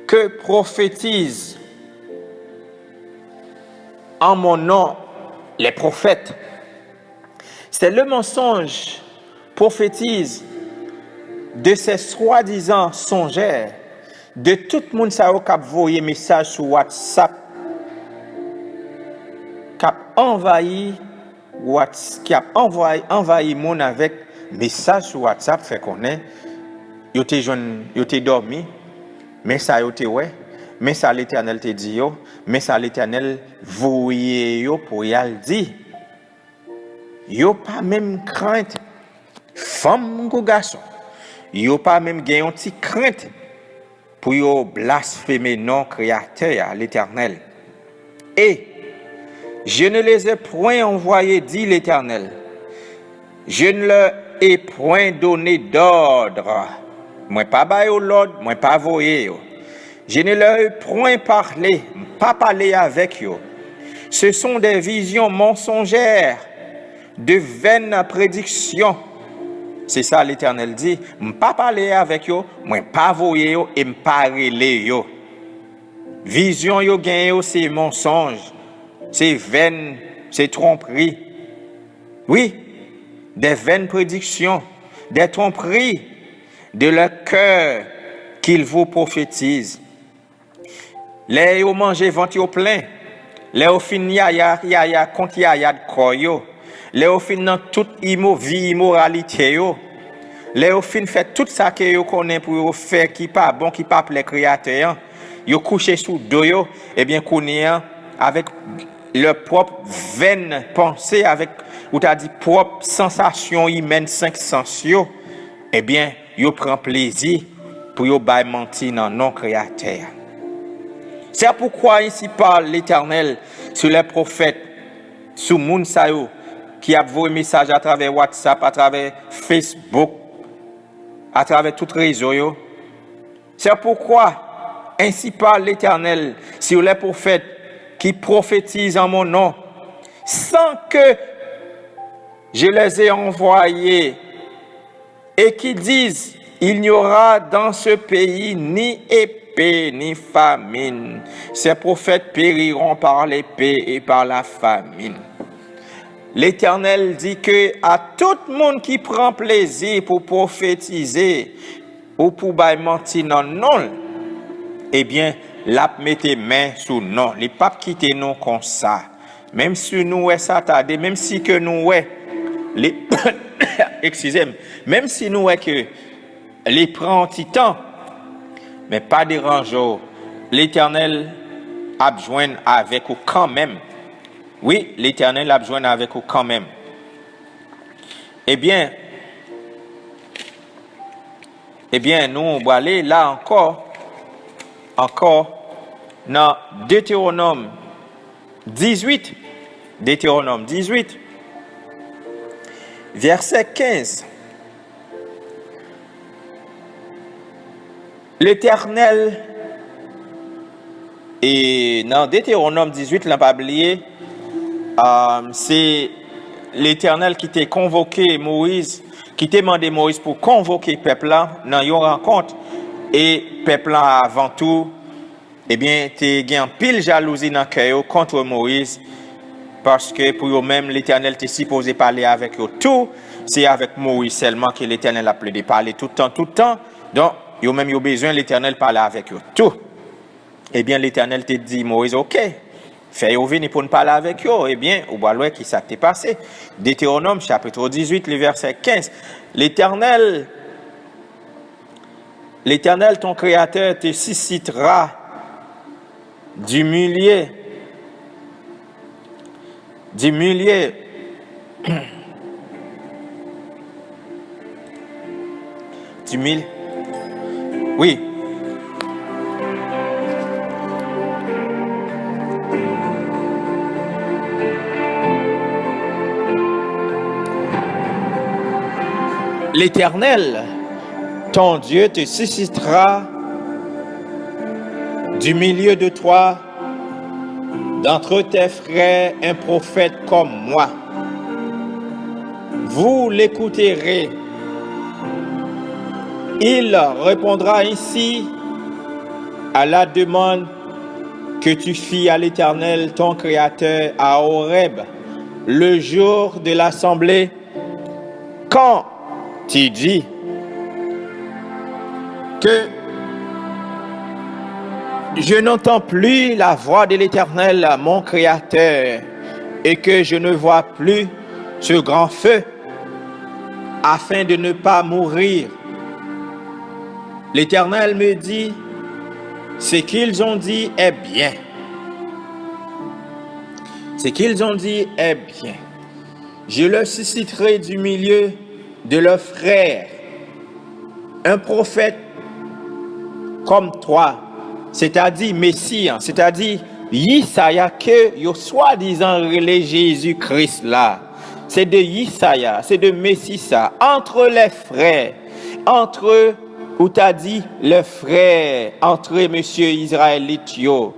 que prophétisent en mon nom les prophètes. C'est le mensonge prophétise de ces soi-disant songeurs, de tout le monde qui a envoyé message sur WhatsApp, qui a envahi monde avec message sur WhatsApp, fait qu'on est, yo te dormi, mais ça yo te ouais, mais ça l'Éternel te dit yo, mais ça l'Éternel voyez yo pour y aller dire. Yo pas même crainte femme ou garçon, yo pas même gagne une petite crainte pour yo blasphémer non créateur à l'Éternel. Et je ne les ai point envoyés, dit l'Éternel. Je ne leur ai point donné d'ordre. Moi pas bail l'ordre, moi pas voyer. Je ne leur ai point parlé, pas parlé avec eux. Ce sont des visions mensongères, de vaines prédictions. C'est ça l'Éternel dit. Pas parler avec eux, moi pas voyer et pas relé yo. Vision yo gagne c'est mensonge, c'est vaines, c'est tromperie. Oui, des vaines prédictions, des tromperies de leur cœur qu'ils vous prophétisent. Les yo manger ventre yo plein. Les yo fin ya contre ya de koyo. Les yo fin dans toute vie immoralité yo. Les yo fin fait tout ça que yo connaît pour yo faire qui pas bon qui pas plaît créateur. Yo couché sous dos yo et bien connaît avec leur propre vaine pensée avec ou t'a dit propre sensation humaine cinq sens yo. Eh bien yo prend plaisir pour yo bay mentir dans non créateur. C'est pourquoi ici parle l'Éternel sur les prophètes, sur moun sa yo qui a vos messages à travers WhatsApp, à travers Facebook, à travers tout réseau yo. C'est pourquoi ainsi parle l'Éternel sur les prophètes qui prophétisent en mon nom sans que je les ai envoyés et qui disent il n'y aura dans ce pays ni épée ni famine. Ces prophètes périront par l'épée et par la famine. L'Éternel dit que à tout le monde qui prend plaisir pour prophétiser ou pour mentir non non, eh bien, la mettez main sous non. Les papes quitter nous comme ça. Même si nous est ça tardé, même si que nous est les excusez-moi, même si nous est que les prend petit temps, mais pas dérangeant. L'Éternel a joint avec vous quand même. Oui, l'Éternel a joint avec vous quand même. Eh bien, nous on va aller là encore dans Deutéronome 18, verset 15. L'Éternel, et dans Deutéronome 18, l'a pas oublié, c'est l'Éternel qui t'a convoqué Moïse, qui t'a demandé Moïse pour convoquer le peuple là dans une rencontre. Et le peuple là avant tout, eh bien, t'es gain pile jalousie dans le cœur contre Moïse, parce que pour eux-mêmes, l'Éternel t'est supposé parler avec eux tout, c'est avec Moïse seulement que l'Éternel a plaidé parler tout le temps. Donc, eux-mêmes, ils ont besoin de l'Éternel parler avec eux tout. Eh bien, l'Éternel t'a dit, Moïse, ok, fais-vous venir pour nous parler avec eux. Eh bien, au bois qui ça t'est passé. Deutéronome, chapitre 18, le verset 15. L'Éternel, ton Créateur, te suscitera du milieu oui. L'Éternel, ton Dieu, te suscitera du milieu de toi, d'entre tes frères, un prophète comme moi. Vous l'écouterez. Il répondra ainsi à la demande que tu fis à l'Éternel, ton Créateur, à Horeb, le jour de l'assemblée, quand tu dis que je n'entends plus la voix de l'Éternel, mon Créateur, et que je ne vois plus ce grand feu, afin de ne pas mourir. L'Éternel me dit, ce qu'ils ont dit est bien. Ce qu'ils ont dit est bien. Je le susciterai du milieu de leurs frères, un prophète comme toi, c'est-à-dire Messie, c'est-à-dire Yesaya que yo soi-disant relais Jésus-Christ là. C'est de Yesaya, c'est de Messie ça. Entre les frères, entre, ou t'as dit, les frères, entre monsieur Israélite yo,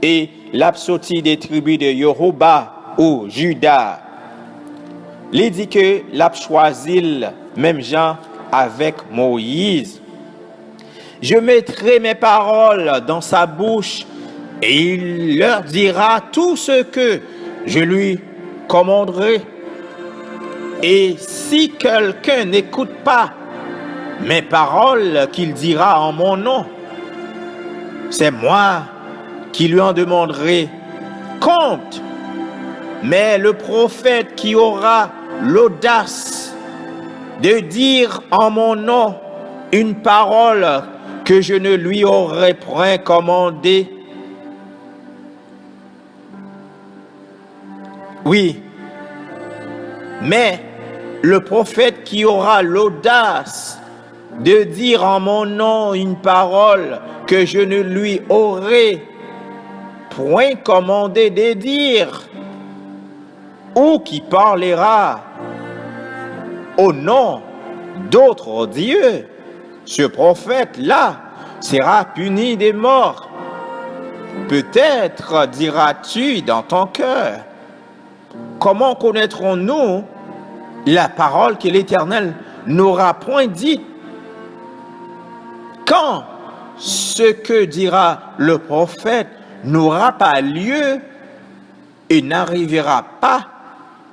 et l'absoti des tribus de Yoruba ou Juda. Il dit que l'a choisi même Jean avec Moïse. Je mettrai mes paroles dans sa bouche et il leur dira tout ce que je lui commanderai. Et si quelqu'un n'écoute pas mes paroles qu'il dira en mon nom, c'est moi qui lui en demanderai compte. Mais le prophète qui aura l'audace de dire en mon nom une parole que je ne lui aurais point commandée, oui, mais le prophète qui aura l'audace de dire en mon nom une parole que je ne lui aurais point commandé de dire, ou qui parlera au nom d'autres dieux, ce prophète-là sera puni des morts. Peut-être diras-tu dans ton cœur, comment connaîtrons-nous la parole que l'Éternel n'aura point dite? Quand ce que dira le prophète n'aura pas lieu et n'arrivera pas,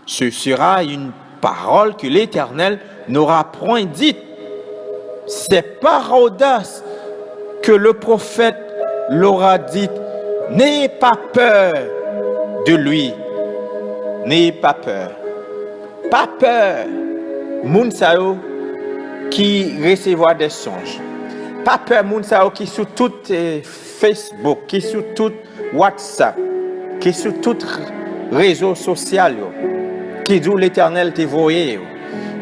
ce sera une parole que l'Éternel n'aura point dite. C'est par audace que le prophète l'aura dite. N'ayez pas peur de lui. N'ayez pas peur. Pas peur. Moun sa yo qui recevra des songes. Pas peur moun sa yo qui sur tout Facebook, qui sur tout WhatsApp, qui sur tout réseau social yo, qui dit l'Éternel te voyé,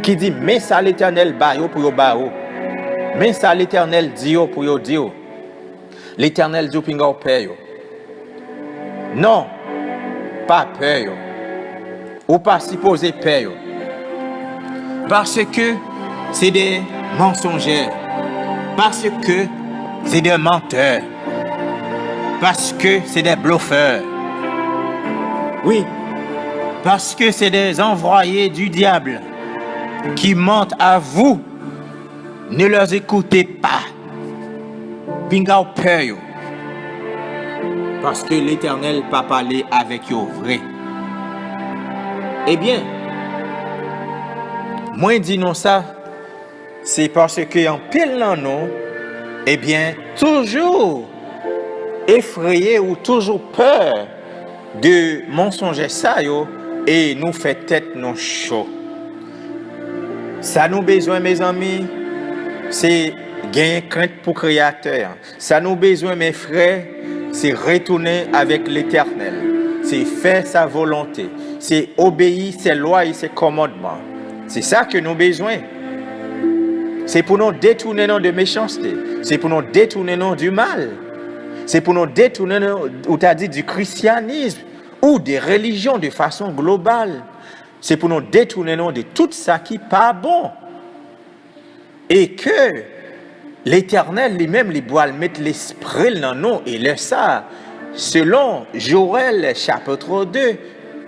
qui dit mais ça l'Éternel ba yo pour yo ba yo. Mais ça l'Éternel dit yo pour yo dire. L'Éternel dit pinga peur yo. Non, pas peur yo. Ou pas supposé peur yo. Parce que c'est des mensongers. Parce que c'est des menteurs. Parce que c'est des bluffeurs. Oui, parce que c'est des envoyés du diable qui mentent à vous. Ne leur écoutez pas. Pinga peur yo. Parce que l'Éternel pas parlé avec yo vrai. Eh bien, moi dis non ça, c'est parce que en pile dans nous, eh bien, toujours effrayé ou toujours peur de mensonges ça yo et nous fait tête non chaud. Ça nous besoin mes amis, c'est gagner crainte pour créateur. Ça nous besoin mes frères, c'est retourner avec l'Éternel. C'est faire sa volonté. C'est obéir ses lois et ses commandements. C'est ça que nous besoin. C'est pour nous détourner de méchanceté. C'est pour nous détourner du mal. C'est pour nous détourner, ou t'as dit, du christianisme ou des religions de façon globale. C'est pour nous détourner de tout ça qui n'est pas bon. Et que l'Éternel lui-même, il doit mettre l'esprit dans nous et le ça. Selon Joël chapitre 2,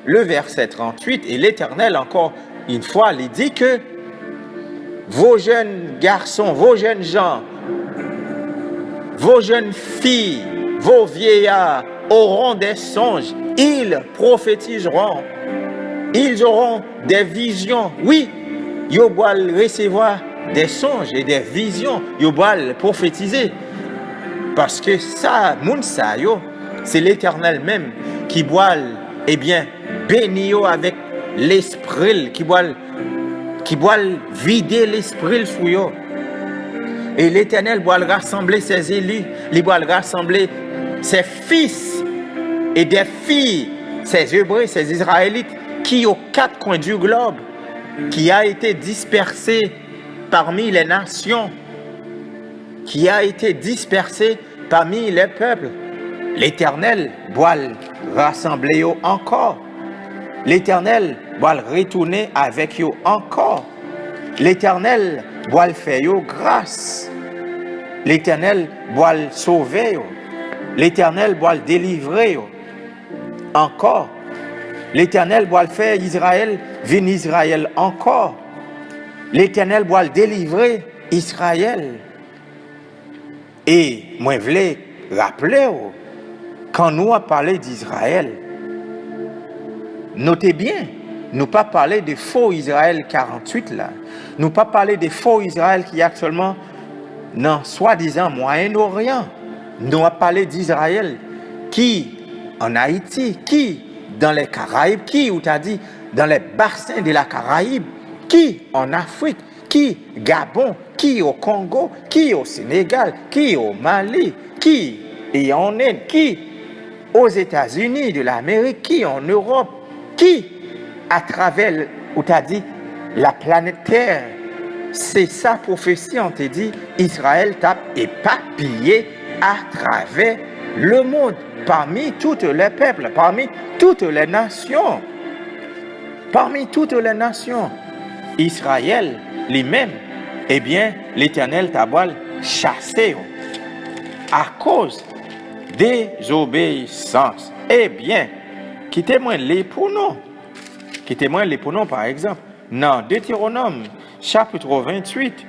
le verset 38, et l'Éternel encore une fois, il dit que vos jeunes garçons, vos jeunes gens, vos jeunes filles, vos vieillards auront des songes, ils prophétiseront, ils auront des visions. Oui, ils vont recevoir des songes et des visions, ils vont prophétiser. Parce que ça, moun sa yo, c'est l'Éternel même qui doit, eh bien, bénir avec l'esprit, qui doit vider l'esprit sur yo. Et l'Éternel doit rassembler ses élus, il doit rassembler ses fils et des filles, ses Hébreux, ses Israélites, qui aux quatre coins du globe. qui a été dispersé parmi les nations, qui a été dispersé parmi les peuples. L'Éternel doit le rassembler encore. L'Éternel doit le retourner avec eux encore. L'Éternel doit le faire grâce. L'Éternel doit le sauver. L'Éternel doit le délivrer encore. L'Éternel doit le faire Israël, venir Israël encore. L'Éternel doit le délivrer Israël. Et moi, je voulais rappeler, quand nous avons parlé d'Israël, notez bien, nous pas parler de faux Israël 48 là. Nous pas parler de faux Israël qui est actuellement dans soi-disant Moyen-Orient. Nous avons parlé d'Israël qui en Haïti, qui dans les Caraïbes, qui, ou t'as dit, dans les bassins de la Caraïbe, qui en Afrique, qui Gabon, qui au Congo, qui au Sénégal, qui au Mali, qui et en Inde, qui aux États-Unis de l'Amérique, qui en Europe, qui à travers, ou t'as dit, la planète Terre. C'est sa prophétie, on te dit, Israël t'a éparpillé à travers le monde, parmi tous les peuples, parmi toutes les nations. Parmi toutes les nations. Israël lui-même, eh bien, l'Éternel t'a chassé à cause des obéissances. Eh bien, quittez-moi les pour nous. Quittez-moi les pour nous, par exemple. Non, Deutéronome, chapitre 28.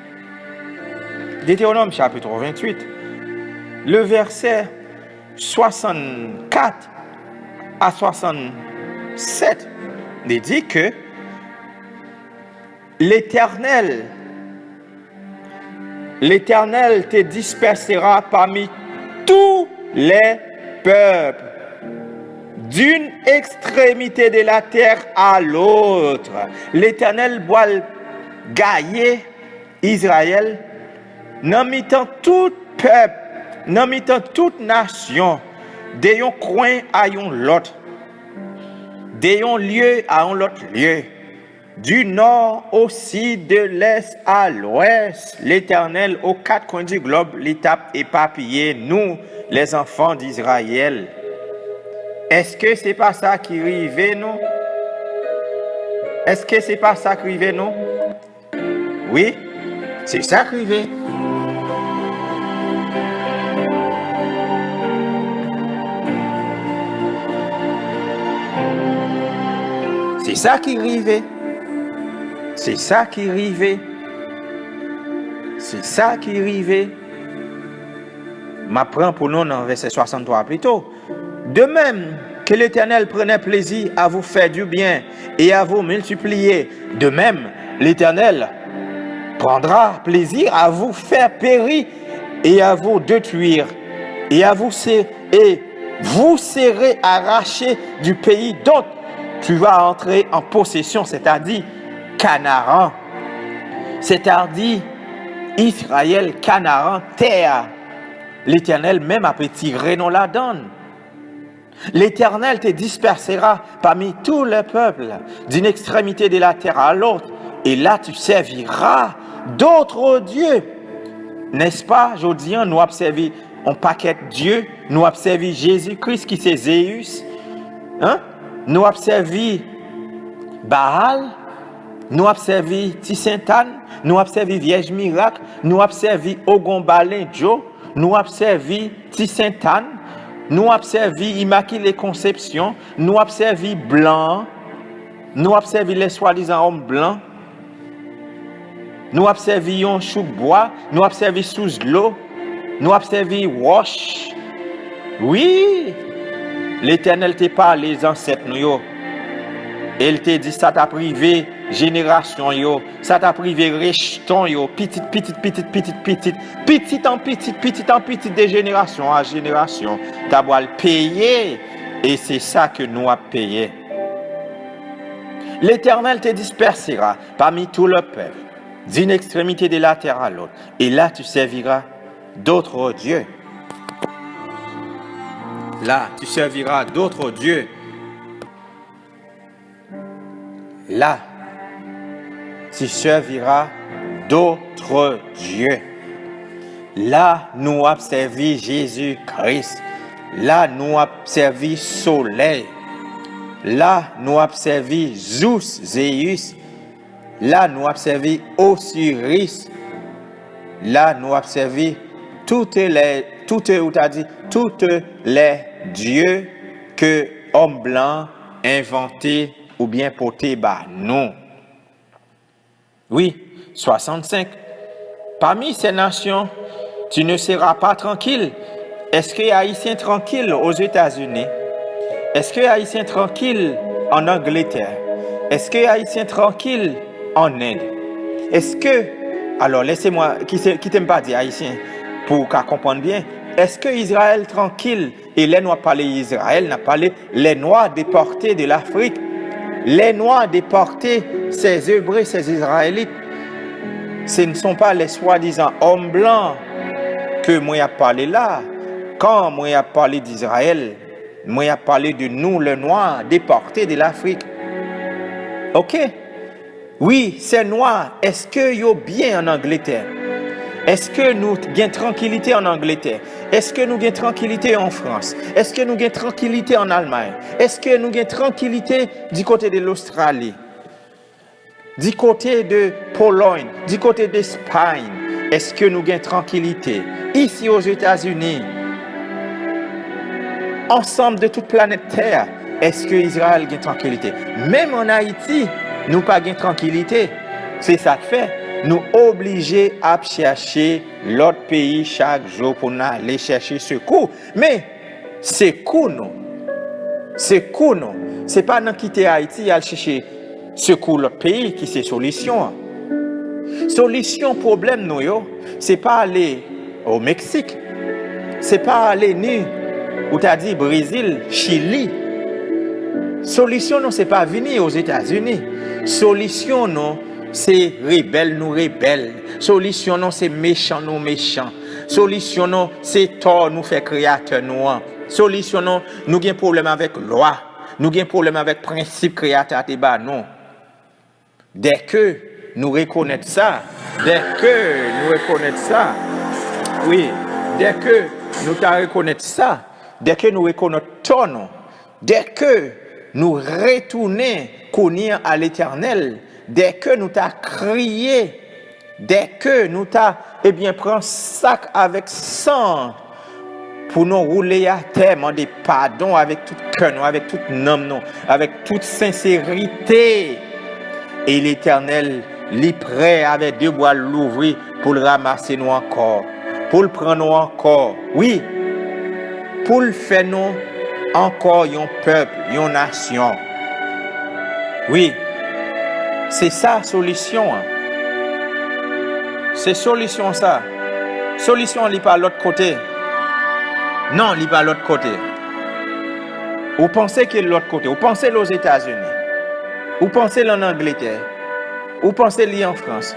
Deutéronome, chapitre 28. Le verset 64 à 67 dit que l'Éternel te dispersera parmi tous les peuples, d'une extrémité de la terre à l'autre. L'Éternel doit gagner Israël, dans mi-temps tout peuple, dans mi-temps toute nation, d'un coin à l'autre, d'un lieu à l'autre lieu, du nord au sud, de l'est à l'ouest. L'Éternel, aux quatre coins du globe, l'étape éparpillée, nous, les enfants d'Israël. Est-ce que c'est pas ça qui arrive, non? Est-ce que c'est pas ça qui arrive, non? Oui, c'est ça qui arrive. C'est ça qui arrive. C'est ça qui arrive. C'est ça qui arrive. M'apprend pour nous dans verset 63 plutôt. De même que l'Éternel prenait plaisir à vous faire du bien et à vous multiplier, de même l'Éternel prendra plaisir à vous faire périr et à vous détruire et vous serez arrachés du pays dont tu vas entrer en possession, c'est-à-dire Canaan, c'est-à-dire Israël, Canaan, terre. L'Éternel même a tiré dans la donne. L'Éternel te dispersera parmi tous les peuples, d'une extrémité de la terre à l'autre, et là tu serviras d'autres dieux. N'est-ce pas, aujourd'hui, nous observons un paquet de dieux, nous observons Jésus-Christ qui c'est Zéus, hein? Nous observons Baal, nous observons Tissentan, nous observons Vierge Miracle, nous observons Ogombalin Joe, nous observons Tissentan, nous observons Immaculée Conception, nous observons Blanc, nous observons les soi-disant hommes blancs, nous observons Choubois, nous observons Souzlo, nous observons Wash. Oui, l'Éternel te parle les ancêtres nous. Il te dit ça t'a privé génération yo, ça t'a privé rejeton yo, petit en petit de génération à génération, t'as doit le payer et c'est ça que nous avons payé. L'Éternel te dispersera parmi tout le peuple, d'une extrémité de la terre à l'autre, et là tu serviras d'autres dieux. Là, tu serviras d'autres dieux. Là, tu serviras d'autres dieux. Là, nous avons servi Jésus-Christ. Là, nous avons servi Soleil. Là, nous avons servi Zeus. Là, nous avons servi Osiris. Là, nous avons servi toutes les dieux que homme blanc inventé ou bien porté par nous. Oui, 65. Parmi ces nations, tu ne seras pas tranquille. Est-ce que Haïtiens tranquilles aux États-Unis? Est-ce que Haïtiens tranquilles en Angleterre? Est-ce que Haïtiens tranquilles en Inde? Est-ce que, alors laissez-moi, qui t'aime pas dire Haïtien, pour qu'à comprendre bien, est-ce que Israël tranquille, et les Noirs parlent Israël, n'a parlé les Noirs déportés de l'Afrique, les Noirs déportés, ces Hébreux, ces Israélites, ce ne sont pas les soi-disant hommes blancs que moi a parlé là. Quand moi a parlé d'Israël, moi a parlé de nous, les Noirs déportés de l'Afrique. Ok? Oui, ces Noirs, est-ce que yo bien en Angleterre? Est-ce que nous avons tranquillité en Angleterre? Est-ce que nous avons tranquillité en France? Est-ce que nous avons tranquillité en Allemagne? Est-ce que nous avons tranquillité du côté de l'Australie? Du côté de Pologne? Du côté d'Espagne? Est-ce que nous avons tranquillité? Ici aux États-Unis? Ensemble de toute planète Terre, est-ce que Israël a tranquillité? Même en Haïti, nous pas de tranquillité. C'est ça que fait. Nous obligés à chercher l'autre pays chaque jour pour aller chercher secours. Mais secours non. Secours non. C'est pas dans quitter Haïti à chercher secours l'autre pays qui c'est solution. Solution problème nous yo, c'est pas aller au Mexique. C'est pas aller ni ou t'as dit Brésil, Chili. Solution non, c'est pas venir aux États-Unis. Solution non, c'est rebelle nous rebelle. Solution non, c'est méchant nous méchant. Solution non, c'est tort nous fait créateur nous. Solution non, nous avons problème avec loi. Nous avons problème avec principe créateur de bas non. Dès que nous reconnaissons ça, oui, dès que nous reconnaissons ça, dès que nous reconnaissons ton nom, dès que nous retournons à l'Éternel, dès que nous t'a crié, dès que nous t'a, prend sac avec sang pour nous rouler à terre, demander pardon avec tout cœur, avec tout nom, avec toute sincérité. Et l'Éternel, il est prêt avec deux bras l'ouvrir pour le ramasser nous encore, pour le prendre nous encore. Oui, pour le faire nous encore un peuple, une nation. Oui, c'est ça solution. C'est solution ça. Solution, il n'est pas de l'autre côté. Non, il n'est pas de l'autre côté. Vous pensez qu'il est de l'autre côté. Vous pensez aux États-Unis. Vous pensez en Angleterre. Vous pensez en France.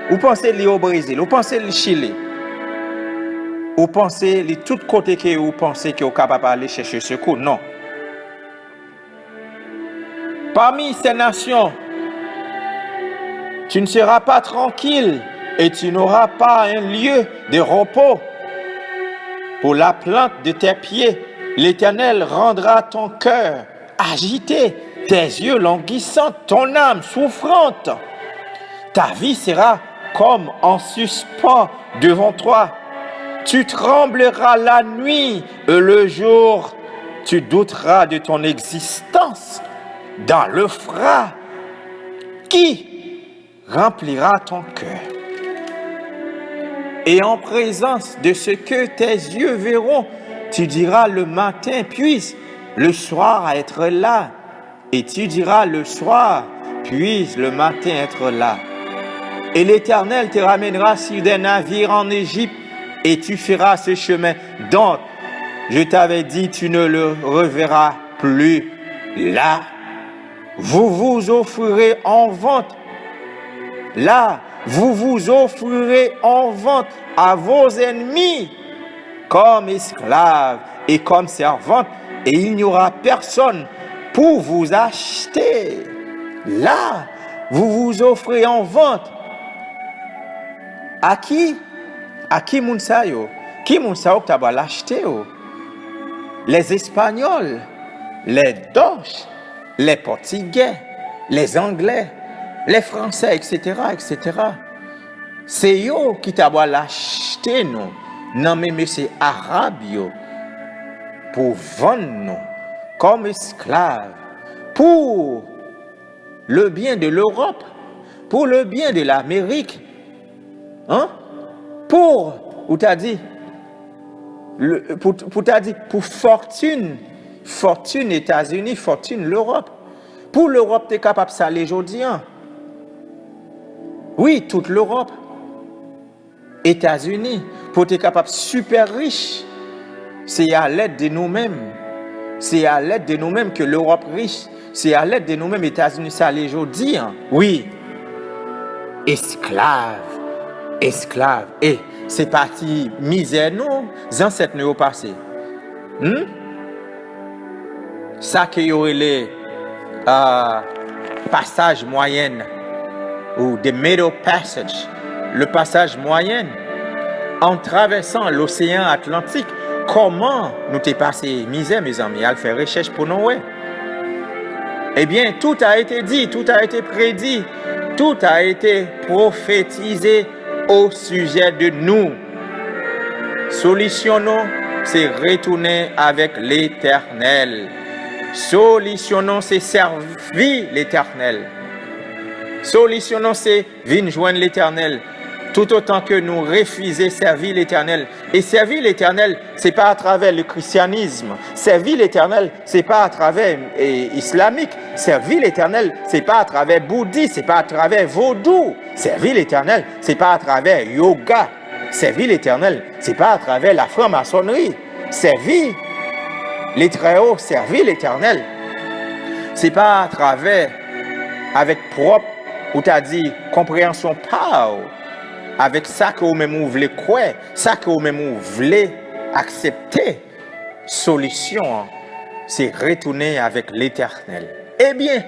Vous pensez au Brésil. Vous pensez au Chili. Vous pensez de tous côtés que vous pensez que vous êtes capable d'aller chercher secours. Non. Parmi ces nations, tu ne seras pas tranquille et tu n'auras pas un lieu de repos. Pour la plante de tes pieds, l'Éternel rendra ton cœur agité, tes yeux languissants, ton âme souffrante. Ta vie sera comme en suspens devant toi. Tu trembleras la nuit et le jour, tu douteras de ton existence. Dans le froid, qui remplira ton cœur? Et en présence de ce que tes yeux verront, tu diras le matin, puis le soir être là. Et tu diras le soir, puis le matin être là. Et l'Éternel te ramènera sur des navires en Égypte, et tu feras ce chemin dont je t'avais dit, tu ne le reverras plus là. Vous vous offrirez en vente. Là, vous vous offrirez en vente à vos ennemis comme esclaves et comme servantes, et il n'y aura personne pour vous acheter. Là, Vous vous offrez en vente. À qui? À qui moun sa yo? Qui moun sa yo que t'as l'acheter yo? Les Espagnols, les Dutch, les Portugais, les Anglais, les Français, etc., etc. C'est yo qui t'a l'acheter nous. Non mais c'est Arabes yo pour vendre nous comme esclaves pour le bien de l'Europe, pour le bien de l'Amérique, hein? Pour fortune États-Unis, fortune l'Europe. Pour l'Europe, tu es capable de saler aujourd'hui. Hein? Oui, toute l'Europe. États-Unis, pour être capable super riche, c'est à l'aide de nous-mêmes. C'est à l'aide de nous-mêmes que l'Europe riche. C'est à l'aide de nous-mêmes États-Unis salés aujourd'hui. Hein? Oui. Esclaves. Et c'est parti misère nous, ancêtres nous passé. Ça que y aurait les passage moyenne ou the middle passage, le passage moyenne en traversant l'océan Atlantique. Comment nous t'es passé misère, mes amis, à faire recherche pour nous? Eh bien, tout a été dit, tout a été prédit, tout a été prophétisé au sujet de nous. Solutionnons, c'est retourner avec l'Éternel. Solutionnons, c'est servir l'Éternel. Solutionnons, c'est venir joindre l'Éternel. Tout autant que nous refusons servir l'Éternel. Et servir l'Éternel, ce n'est pas à travers le christianisme. Servir l'Éternel, ce n'est pas à travers islamique. Servir l'Éternel, ce n'est pas à travers bouddhiste, ce n'est pas à travers vaudou. Servir l'Éternel, ce n'est pas à travers yoga. Servir l'Éternel, ce n'est pas à travers la franc-maçonnerie. Servir les Très-Hauts, servir l'Éternel, ce n'est pas à travers, avec propre, ou tu as dit, compréhension par, avec ça que vous-même vous voulez croire, ça que vous-même vous voulez accepter. Solution, c'est retourner avec l'Éternel. Eh bien,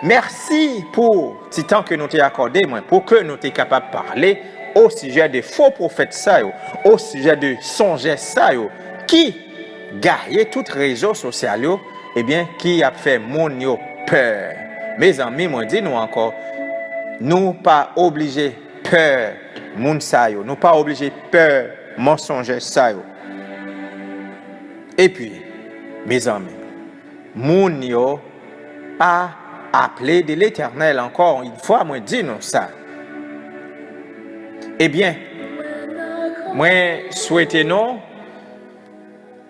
merci pour ce temps que nous t'ai accordé, pour que nous t'es capable de parler au sujet des faux prophètes, ça, au sujet de songes, ça, qui gagne toutes les réseaux sociaux, eh bien, qui a fait mon peur. Mes amis, moi, dis-nous encore, nous pas obligés peur. Moun sa yo, nous pas obligés peur mensonge sa yo. Et puis, mes amis, moun yo a appelé de l'Éternel encore une fois, moi dis nous ça. Eh bien, moi souhaite non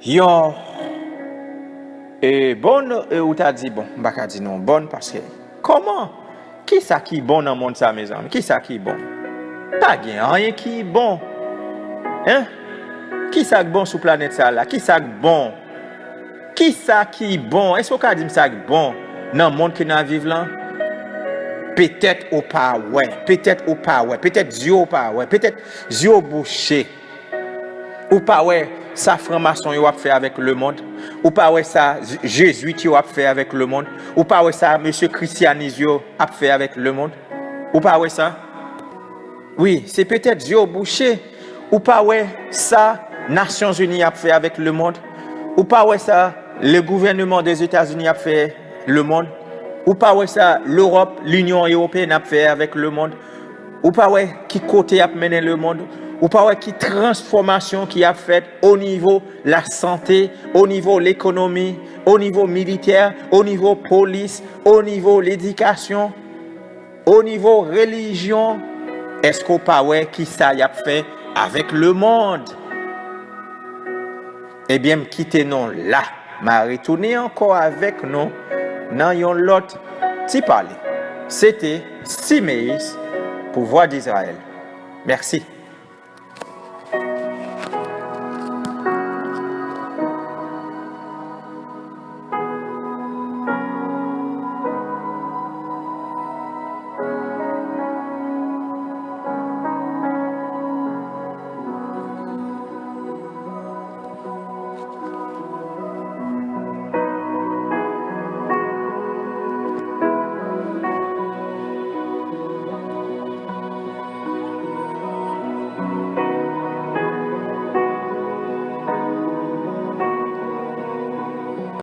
yon et bonne ou t'as dit bon, m'pa dit non bonne parce que comment qui ça qui bon dans le monde ça mes amis, qui ça qui bon? Pas rien qui est bon. Hein? Qui ça qui bon sur la planète ça là? Qui ça qui bon? Qui ça qui est bon? Est-ce qu'on peut dire ça qui bon dans le monde que nous vivons là? Peut-être au pas ouais, peut-être au pas ouais, peut-être Dieu au pas ouais, peut-être Dieu au boucher. Ou pas ouais, ça franc-maçon yo a fait avec le monde. Ou pas ouais ça jésuite yo a fait avec le monde. Ou pas ouais ça monsieur christianisme yo a fait avec le monde. Ou pas ouais ça? Oui, c'est peut-être Dieu au boucher. Ou pas ouais ça Nations Unies a fait avec le monde. Ou pas ouais ça le gouvernement des États-Unis a fait le monde. Ou pas ouais ça l'Europe, l'Union européenne a fait avec le monde. Ou pas ouais qui côté a mené le monde. Ou pas ouais qui transformation qui a fait au niveau la santé, au niveau l'économie, au niveau militaire, au niveau police, au niveau l'éducation, au niveau religion. Est-ce qu'on pas ouais qui ça y a fait avec le monde? Eh bien, quittez nous là, m'a retourné encore avec nous dans yon l'autre petit parler. C'était Siméis pour Voix d'Israël. Merci.